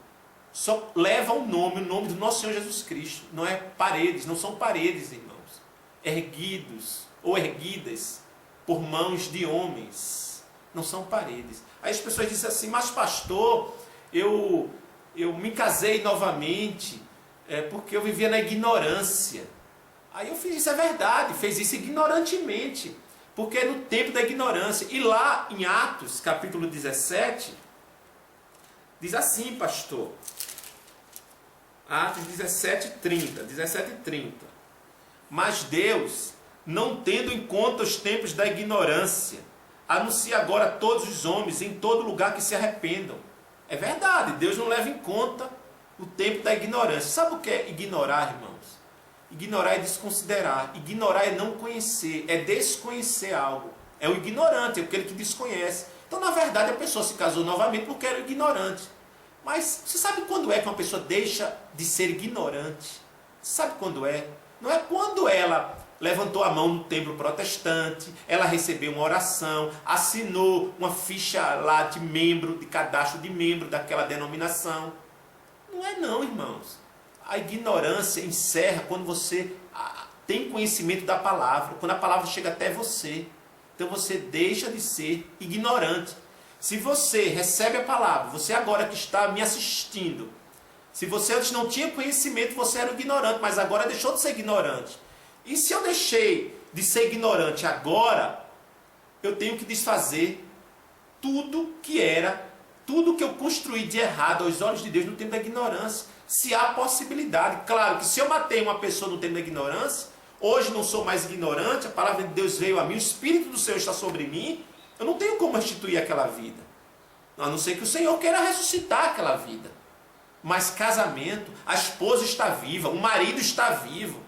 só leva o nome do nosso Senhor Jesus Cristo. Não é paredes, não são paredes, irmãos, erguidos ou erguidas por mãos de homens. Não são paredes. Aí as pessoas dizem assim, mas pastor, eu me casei novamente porque eu vivia na ignorância. Aí eu fiz, isso é verdade, fez isso ignorantemente, porque é no tempo da ignorância. E lá em Atos, capítulo 17, diz assim, pastor, Atos 17:30, mas Deus, não tendo em conta os tempos da ignorância, anuncia agora a todos os homens em todo lugar que se arrependam. É verdade, Deus não leva em conta o tempo da ignorância. Sabe o que é ignorar, irmãos? Ignorar é desconsiderar. Ignorar é não conhecer, é desconhecer algo. É o ignorante, é aquele que desconhece. Então, na verdade, a pessoa se casou novamente porque era o ignorante. Mas você sabe quando é que uma pessoa deixa de ser ignorante? Você sabe quando é? Não é quando ela levantou a mão no templo protestante, ela recebeu uma oração, assinou uma ficha lá de membro, de cadastro de membro daquela denominação. Não é não, irmãos. A ignorância encerra quando você tem conhecimento da palavra, quando a palavra chega até você. Então você deixa de ser ignorante. Se você recebe a palavra, você agora que está me assistindo, se você antes não tinha conhecimento, você era ignorante, mas agora deixou de ser ignorante. E se eu deixei de ser ignorante agora, eu tenho que desfazer tudo que eu construí de errado aos olhos de Deus no tempo da ignorância. Se há possibilidade. Claro que se eu matei uma pessoa no tempo da ignorância, hoje não sou mais ignorante, a palavra de Deus veio a mim, o Espírito do Senhor está sobre mim, eu não tenho como restituir aquela vida. A não ser que o Senhor queira ressuscitar aquela vida. Mas casamento, a esposa está viva, o marido está vivo.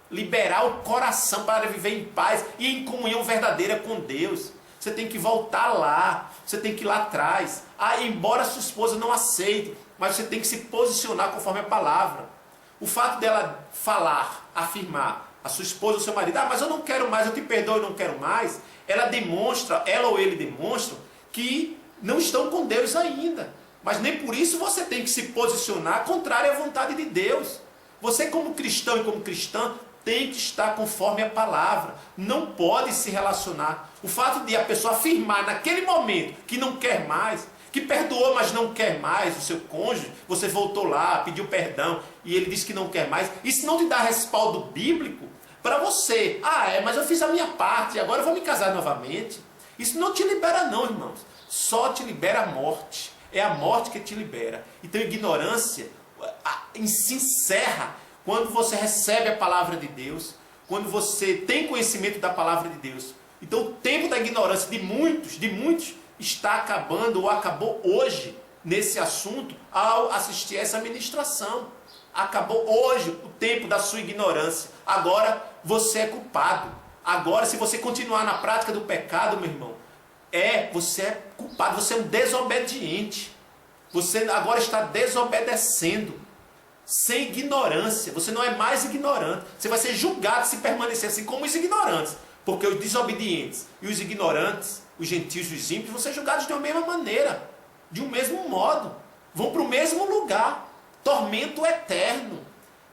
Liberar o coração para viver em paz e em comunhão verdadeira com Deus. Você tem que voltar lá, você tem que ir lá atrás. Embora sua esposa não aceite, mas você tem que se posicionar conforme a palavra. O fato dela falar, afirmar, a sua esposa ou seu marido, mas eu não quero mais, eu te perdoo, eu não quero mais, ela ou ele demonstram que não estão com Deus ainda. Mas nem por isso você tem que se posicionar contrário à vontade de Deus. Você como cristão e como cristã tem que estar conforme a palavra. Não pode se relacionar. O fato de a pessoa afirmar naquele momento que não quer mais, que perdoou, mas não quer mais o seu cônjuge, você voltou lá, pediu perdão e ele disse que não quer mais, isso não te dá respaldo bíblico para você. Mas eu fiz a minha parte, agora eu vou me casar novamente. Isso não te libera não, irmãos. Só te libera a morte. É a morte que te libera. Então, ignorância se encerra quando você recebe a palavra de Deus, quando você tem conhecimento da palavra de Deus. Então, o tempo da ignorância de muitos, está acabando ou acabou hoje nesse assunto ao assistir a essa ministração. Acabou hoje o tempo da sua ignorância. Agora você é culpado. Agora, se você continuar na prática do pecado, meu irmão, você é culpado, você é um desobediente. Você agora está desobedecendo, sem ignorância. Você não é mais ignorante. Você vai ser julgado se permanecer assim como os ignorantes. Porque os desobedientes e os ignorantes, os gentios e os ímpios, vão ser julgados de uma mesma maneira, de um mesmo modo. Vão para o mesmo lugar. Tormento eterno.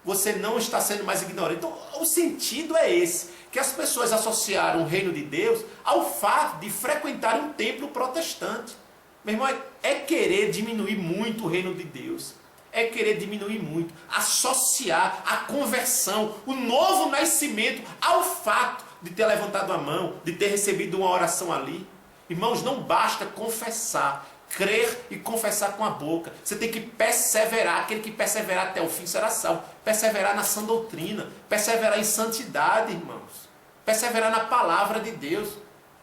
Você não está sendo mais ignorante. Então, o sentido é esse, que as pessoas associaram o reino de Deus ao fato de frequentar um templo protestante. Meu irmão, é querer diminuir muito o reino de Deus. É querer diminuir muito, associar a conversão, o novo nascimento ao fato de ter levantado a mão, de ter recebido uma oração ali. Irmãos, não basta confessar, crer e confessar com a boca. Você tem que perseverar. Aquele que perseverar até o fim será salvo. Perseverar na sã doutrina, perseverar em santidade, irmãos. Perseverar na palavra de Deus.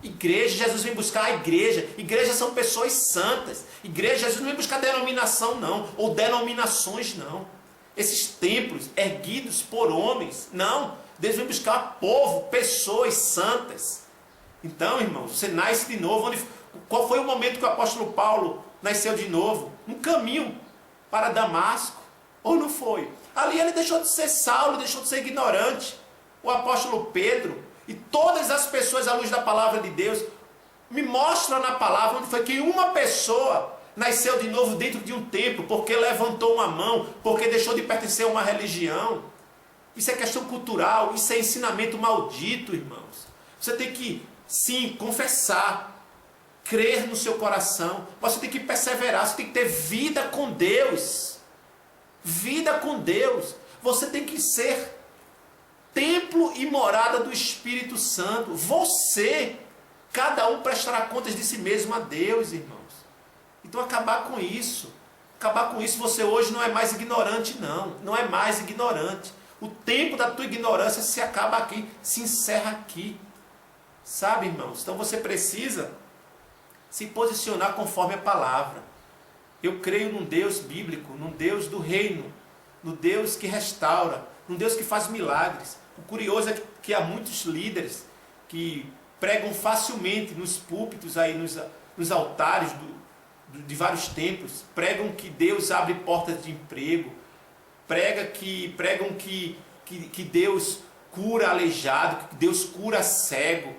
Igreja, Jesus vem buscar a igreja. Igreja são pessoas santas. Igreja, Jesus não vem buscar denominação não, ou denominações não. Esses templos erguidos por homens, não. Deus vem buscar povo, pessoas santas. Então, irmãos, você nasce de novo. Qual foi o momento que o apóstolo Paulo nasceu de novo? Um caminho para Damasco. Ou não foi? Ali ele deixou de ser Saulo, deixou de ser ignorante. O apóstolo Pedro, E todas as pessoas, à luz da palavra de Deus, me mostram na palavra onde foi que uma pessoa nasceu de novo dentro de um templo, porque levantou uma mão, porque deixou de pertencer a uma religião. Isso é questão cultural, isso é ensinamento maldito, irmãos. Você tem que, sim, confessar, crer no seu coração, você tem que perseverar, você tem que ter vida com Deus. Vida com Deus. Você tem que ser templo e morada do Espírito Santo. Você, cada um prestará contas de si mesmo a Deus, irmãos. Então acabar com isso. Acabar com isso, você hoje não é mais ignorante, não. Não é mais ignorante. O tempo da tua ignorância se acaba aqui, se encerra aqui. Sabe, irmãos? Então você precisa se posicionar conforme a palavra. Eu creio num Deus bíblico, num Deus do reino, no Deus que restaura, num Deus que faz milagres. O curioso é que há muitos líderes que pregam facilmente nos púlpitos, aí nos altares de vários templos, pregam que Deus abre portas de emprego, pregam que Deus cura aleijado, que Deus cura cego,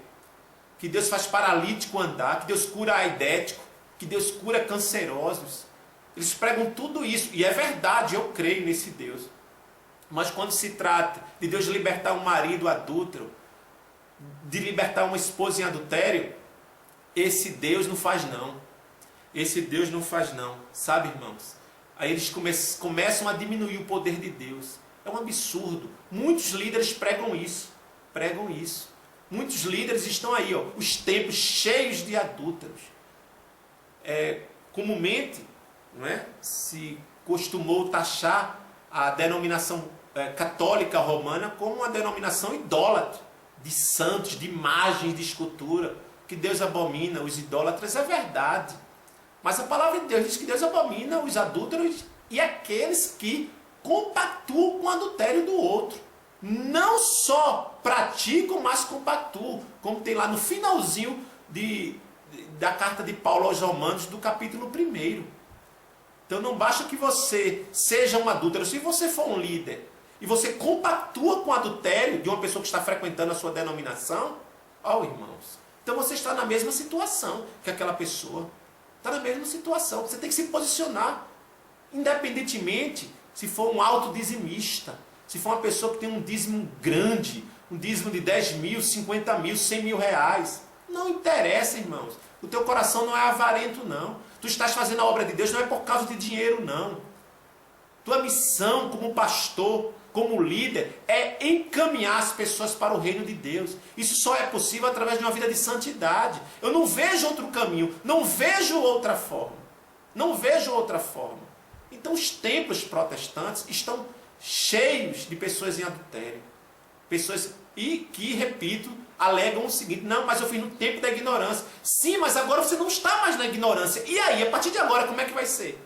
que Deus faz paralítico andar, que Deus cura aidético, que Deus cura cancerosos. Eles pregam tudo isso, e é verdade, eu creio nesse Deus. Mas quando se trata de Deus libertar um marido adúltero, de libertar uma esposa em adultério, esse Deus não faz não. Esse Deus não faz não. Sabe, irmãos? Aí eles começam a diminuir o poder de Deus. É um absurdo. Muitos líderes pregam isso. Pregam isso. Muitos líderes estão aí, ó, os templos cheios de adúlteros. Comumente, não é? Se costumou taxar a denominação católica romana como uma denominação idólatra, de santos, de imagens, de escultura, que Deus abomina os idólatras. É verdade. Mas a palavra de Deus diz que Deus abomina os adúlteros e aqueles que compactuam com o adultério do outro. Não só praticam, mas compactuam, como tem lá no finalzinho da carta de Paulo aos Romanos, do capítulo 1. Então não basta que você seja um adúltero. Se você for um líder e você compactua com o adultério de uma pessoa que está frequentando a sua denominação, irmãos, então você está na mesma situação que aquela pessoa. Está na mesma situação. Você tem que se posicionar, independentemente se for um alto dizimista, se for uma pessoa que tem um dízimo grande, um dízimo de 10 mil, 50 mil, 100 mil reais. Não interessa, irmãos. O teu coração não é avarento, não. Tu estás fazendo a obra de Deus, não é por causa de dinheiro, não. Tua missão como pastor, como líder, é encaminhar as pessoas para o reino de Deus. Isso só é possível através de uma vida de santidade. Eu não vejo outro caminho, não vejo outra forma. Não vejo outra forma. Então os templos protestantes estão cheios de pessoas em adultério. Pessoas que, repito, alegam o seguinte: não, mas eu fiz no tempo da ignorância. Sim, mas agora você não está mais na ignorância. E aí, a partir de agora, como é que vai ser?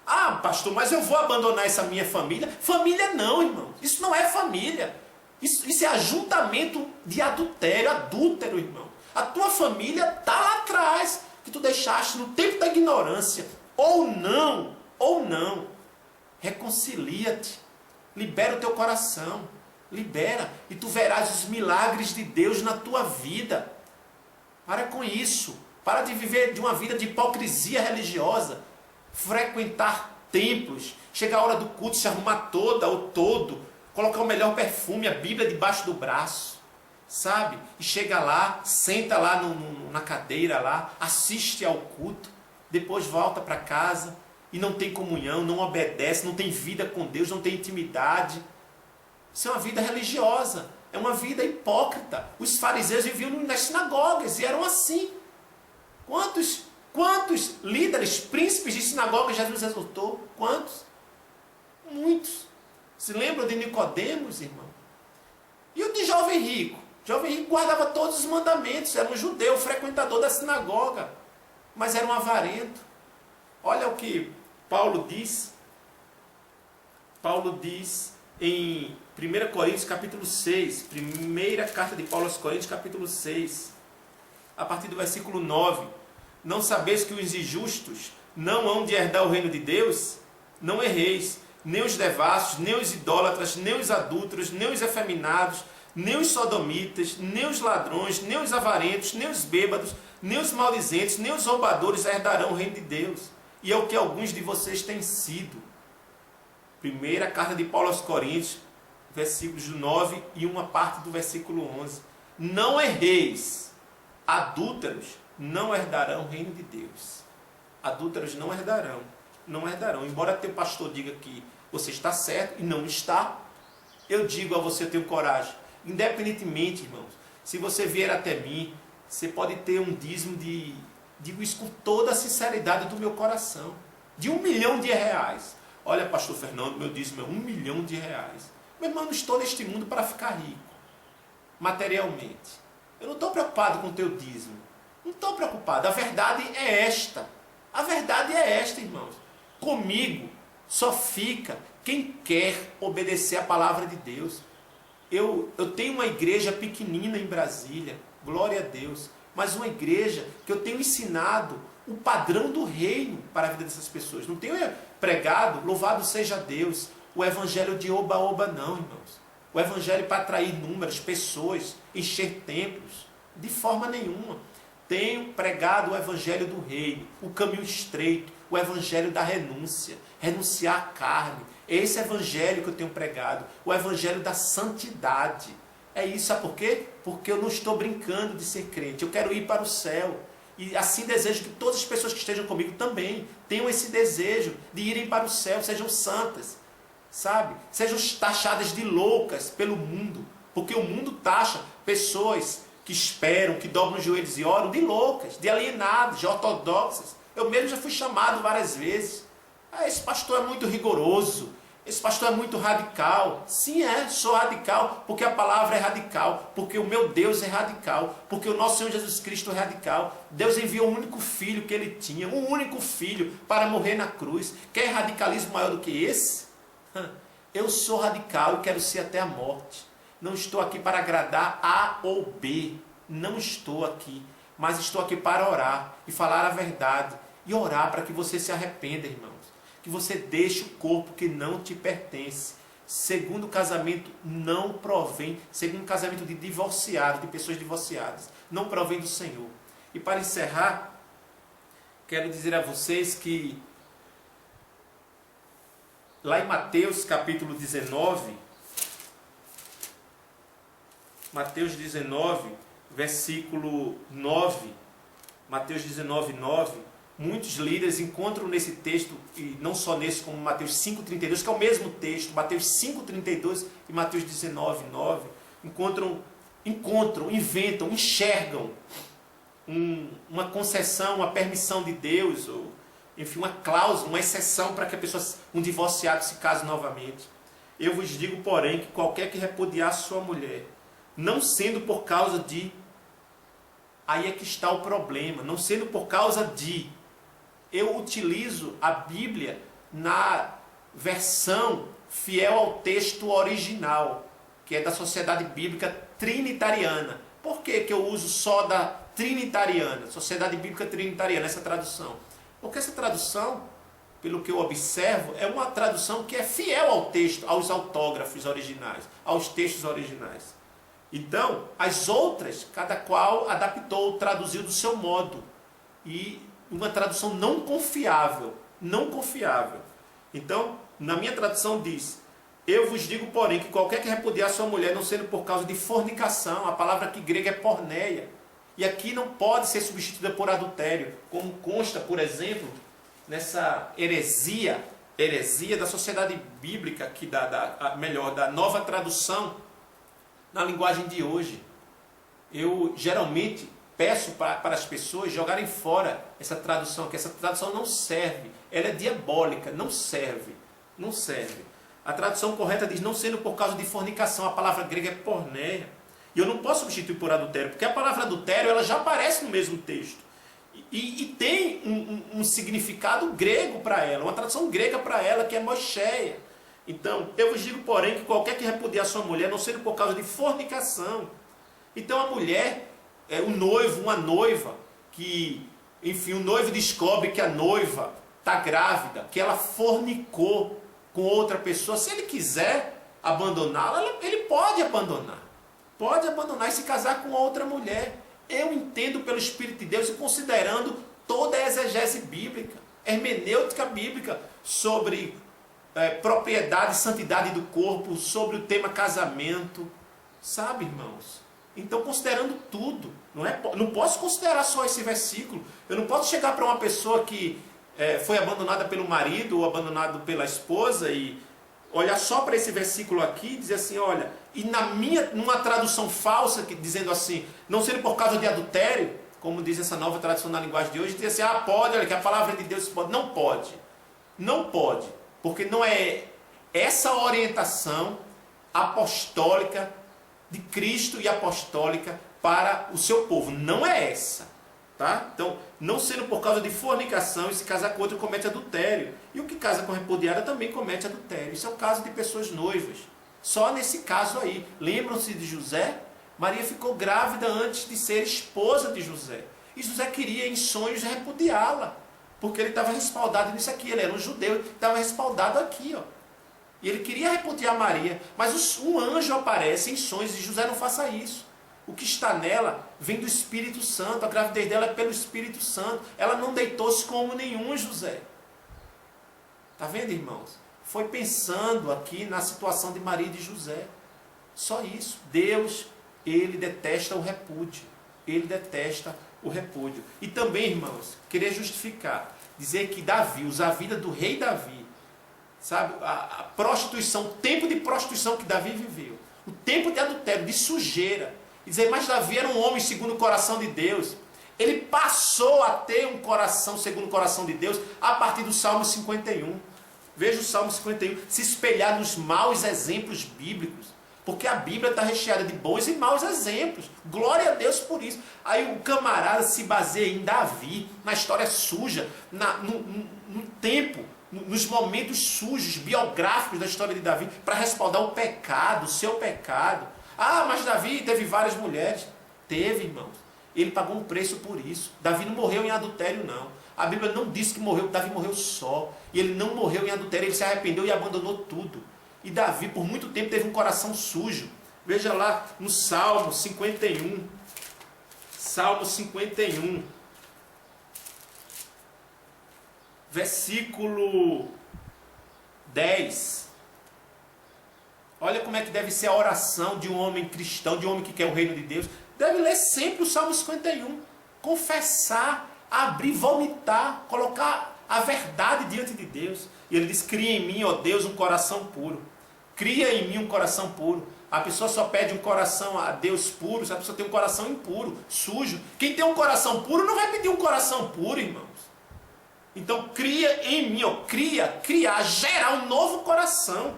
Ah, pastor, mas eu vou abandonar essa minha família? Família não, irmão. Isso não é família. Isso é ajuntamento de adúltero, irmão. A tua família está lá atrás, que tu deixaste no tempo da ignorância. Ou não. Reconcilia-te. Libera o teu coração. Libera. E tu verás os milagres de Deus na tua vida. Para com isso. Para de viver de uma vida de hipocrisia religiosa. Frequentar templos, chegar a hora do culto, se arrumar toda ou todo, colocar o melhor perfume, a Bíblia debaixo do braço, sabe? E chega lá, senta lá na cadeira lá, assiste ao culto, depois volta para casa e não tem comunhão, não obedece, não tem vida com Deus, não tem intimidade. Isso é uma vida religiosa, é uma vida hipócrita. Os fariseus viviam nas sinagogas e eram assim. Quantos líderes, príncipes de sinagoga Jesus exortou? Quantos? Muitos. Se lembram de Nicodemos, irmão? E o de jovem rico? O jovem rico guardava todos os mandamentos, era um judeu, frequentador da sinagoga, mas era um avarento. Olha o que Paulo diz. Paulo diz em 1 Coríntios capítulo 6, primeira carta de Paulo aos Coríntios capítulo 6, a partir do versículo 9. Não sabeis que os injustos não hão de herdar o reino de Deus? Não erreis, nem os devassos, nem os idólatras, nem os adúlteros, nem os efeminados, nem os sodomitas, nem os ladrões, nem os avarentos, nem os bêbados, nem os maldizentes, nem os roubadores herdarão o reino de Deus. E é o que alguns de vocês têm sido. Primeira carta de Paulo aos Coríntios, versículos 9 e uma parte do versículo 11. Não erreis, adúlteros não herdarão o reino de Deus. Adúlteros não herdarão, não herdarão. Embora teu pastor diga que você está certo e não está, eu digo a você, eu tenho coragem. Independentemente, irmãos, se você vier até mim, você pode ter um dízimo digo isso com toda a sinceridade do meu coração, de R$1 milhão. Olha, pastor Fernando, meu dízimo é R$1 milhão. Meu irmão, não estou neste mundo para ficar rico, materialmente. Eu não estou preocupado com o teu dízimo. Não estou preocupado. A verdade é esta. A verdade é esta, irmãos. Comigo só fica quem quer obedecer a palavra de Deus. Eu tenho uma igreja pequenina em Brasília, glória a Deus, mas uma igreja que eu tenho ensinado o padrão do reino para a vida dessas pessoas. Não tenho pregado, louvado seja Deus, o evangelho de oba-oba não, irmãos. O evangelho para atrair números, pessoas, encher templos, de forma nenhuma. Tenho pregado o evangelho do reino, o caminho estreito, o evangelho da renúncia, renunciar à carne. É esse evangelho que eu tenho pregado, o evangelho da santidade. É isso, sabe por quê? Porque eu não estou brincando de ser crente, eu quero ir para o céu. E assim desejo que todas as pessoas que estejam comigo também tenham esse desejo de irem para o céu, sejam santas, sabe? Sejam taxadas de loucas pelo mundo, porque o mundo taxa pessoas que esperam, que dobram os joelhos e oram, de loucas, de alienadas, de ortodoxas. Eu mesmo já fui chamado várias vezes. Esse pastor é muito rigoroso, esse pastor é muito radical. Sim, sou radical, porque a palavra é radical, porque o meu Deus é radical, porque o nosso Senhor Jesus Cristo é radical. Deus enviou o único filho que ele tinha, um único filho, para morrer na cruz. Quer radicalismo maior do que esse? Eu sou radical e quero ser até a morte. Não estou aqui para agradar A ou B. Não estou aqui. Mas estou aqui para orar e falar a verdade. E orar para que você se arrependa, irmãos. Que você deixe o corpo que não te pertence. Segundo casamento não provém. Segundo casamento de divorciados, de pessoas divorciadas. Não provém do Senhor. E para encerrar, quero dizer a vocês que lá em Mateus capítulo 19... Mateus 19, versículo 9, Mateus 19, 9, muitos líderes encontram nesse texto, e não só nesse, como Mateus 5,32, que é o mesmo texto, Mateus 5,32 e Mateus 19, 9, inventam, enxergam uma concessão, uma permissão de Deus, ou enfim, uma cláusula, uma exceção para que a pessoa, um divorciado se case novamente. Eu vos digo, porém, que qualquer que repudiar sua mulher, não sendo por causa de... Aí é que está o problema. Não sendo por causa de... Eu utilizo a Bíblia na versão fiel ao texto original, que é da Sociedade Bíblica Trinitariana. Por que que eu uso só da Trinitariana? Sociedade Bíblica Trinitariana, essa tradução. Porque essa tradução, pelo que eu observo, é uma tradução que é fiel ao texto, aos autógrafos originais, aos textos originais. Então, as outras, cada qual adaptou, traduziu do seu modo. E uma tradução não confiável. Não confiável. Então, na minha tradução diz: eu vos digo, porém, que qualquer que repudiar sua mulher, não sendo por causa de fornicação, a palavra aqui grega é porneia. E aqui não pode ser substituída por adultério, como consta, por exemplo, nessa heresia da Sociedade Bíblica, que da nova tradução, na linguagem de hoje. Eu geralmente peço para as pessoas jogarem fora essa tradução, que essa tradução não serve, ela é diabólica, não serve, não serve. A tradução correta diz: não sendo por causa de fornicação, a palavra grega é porneia. E eu não posso substituir por adultério, porque a palavra adultério ela já aparece no mesmo texto. E tem um significado grego para ela, uma tradução grega para ela, que é moscheia. Então, eu vos digo, porém, que qualquer que repudiar sua mulher, não sendo por causa de fornicação. Então, a mulher, o noivo, uma noiva, que, enfim, o noivo descobre que a noiva está grávida, que ela fornicou com outra pessoa. Se ele quiser abandoná-la, ele pode abandonar. Pode abandonar e se casar com outra mulher. Eu entendo pelo Espírito de Deus e considerando toda a exegese bíblica, hermenêutica bíblica sobre propriedade e santidade do corpo, sobre o tema casamento. Sabe, irmãos? Então, considerando tudo, não posso considerar só esse versículo. Eu não posso chegar para uma pessoa que foi abandonada pelo marido ou abandonado pela esposa e olhar só para esse versículo aqui e dizer assim, olha, e numa tradução falsa, dizendo assim, não sendo por causa de adultério, como diz essa nova tradução na linguagem de hoje, dizer assim, pode, olha, que a palavra de Deus pode. Não pode. Não pode. Porque não é essa orientação apostólica de Cristo e apostólica para o seu povo. Não é essa. Tá? Então, não sendo por causa de fornicação, e se casar com outro comete adultério. E o que casa com repudiada também comete adultério. Isso é o caso de pessoas noivas. Só nesse caso aí. Lembram-se de José? Maria ficou grávida antes de ser esposa de José. E José queria em sonhos repudiá-la. Porque ele estava respaldado nisso aqui. Ele era um judeu, estava respaldado aqui. Ó. E ele queria repudiar Maria. Mas um anjo aparece em sonhos e José não faça isso. O que está nela vem do Espírito Santo. A gravidez dela é pelo Espírito Santo. Ela não deitou-se como nenhum José. Está vendo, irmãos? Foi pensando aqui na situação de Maria e de José. Só isso. Deus, ele detesta o repúdio. Ele detesta o repúdio. E também, irmãos, queria justificar. Dizer que Davi, usar a vida do rei Davi. Sabe? A prostituição, o tempo de prostituição que Davi viveu. O tempo de adultério, de sujeira. E dizer, mas Davi era um homem segundo o coração de Deus. Ele passou a ter um coração segundo o coração de Deus a partir do Salmo 51. Veja o Salmo 51, se espelhar nos maus exemplos bíblicos. Porque a Bíblia está recheada de bons e maus exemplos. Glória a Deus por isso. Aí o camarada se baseia em Davi, na história suja, no tempo, nos momentos sujos, biográficos da história de Davi, para respaldar o pecado, o seu pecado. Mas Davi teve várias mulheres. Teve, irmãos. Ele pagou um preço por isso. Davi não morreu em adultério, não. A Bíblia não diz que morreu, Davi morreu só. E ele não morreu em adultério, ele se arrependeu e abandonou tudo. E Davi, por muito tempo, teve um coração sujo. Veja lá no Salmo 51. Salmo 51. Versículo 10. Olha como é que deve ser a oração de um homem cristão, de um homem que quer o reino de Deus. Deve ler sempre o Salmo 51. Confessar, abrir, vomitar, colocar a verdade diante de Deus. E ele diz, cria em mim, ó Deus, um coração puro. Cria em mim um coração puro. A pessoa só pede um coração a Deus puro se a pessoa tem um coração impuro, sujo. Quem tem um coração puro não vai pedir um coração puro, irmãos. Então cria em mim, ó, criar, gerar um novo coração.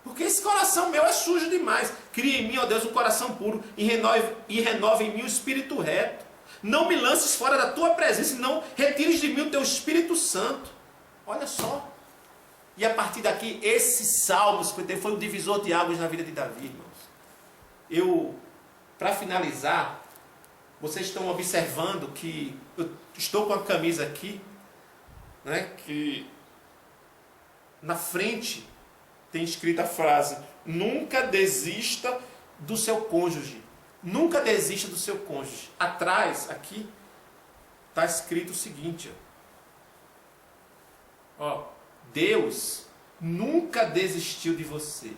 Porque esse coração meu é sujo demais. Cria em mim, ó Deus, um coração puro e renova em mim o espírito reto. Não me lances fora da tua presença e não retires de mim o teu Espírito Santo. Olha só. E a partir daqui, esse Salmo 51 foi o divisor de águas na vida de Davi, irmãos. Para finalizar, vocês estão observando que eu estou com a camisa aqui, né, que na frente tem escrita a frase, nunca desista do seu cônjuge. Nunca desista do seu cônjuge. Atrás, aqui, está escrito o seguinte. Deus nunca desistiu de você.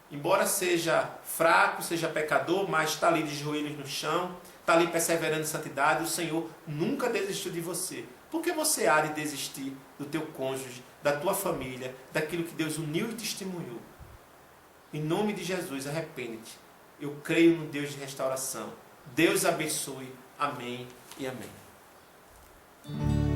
Embora seja fraco, seja pecador, mas está ali de joelhos no chão, está ali perseverando em santidade, o Senhor nunca desistiu de você. Por que você há de desistir do teu cônjuge, da tua família, daquilo que Deus uniu e testemunhou? Em nome de Jesus, arrepende-te. Eu creio no Deus de restauração. Deus abençoe. Amém e amém.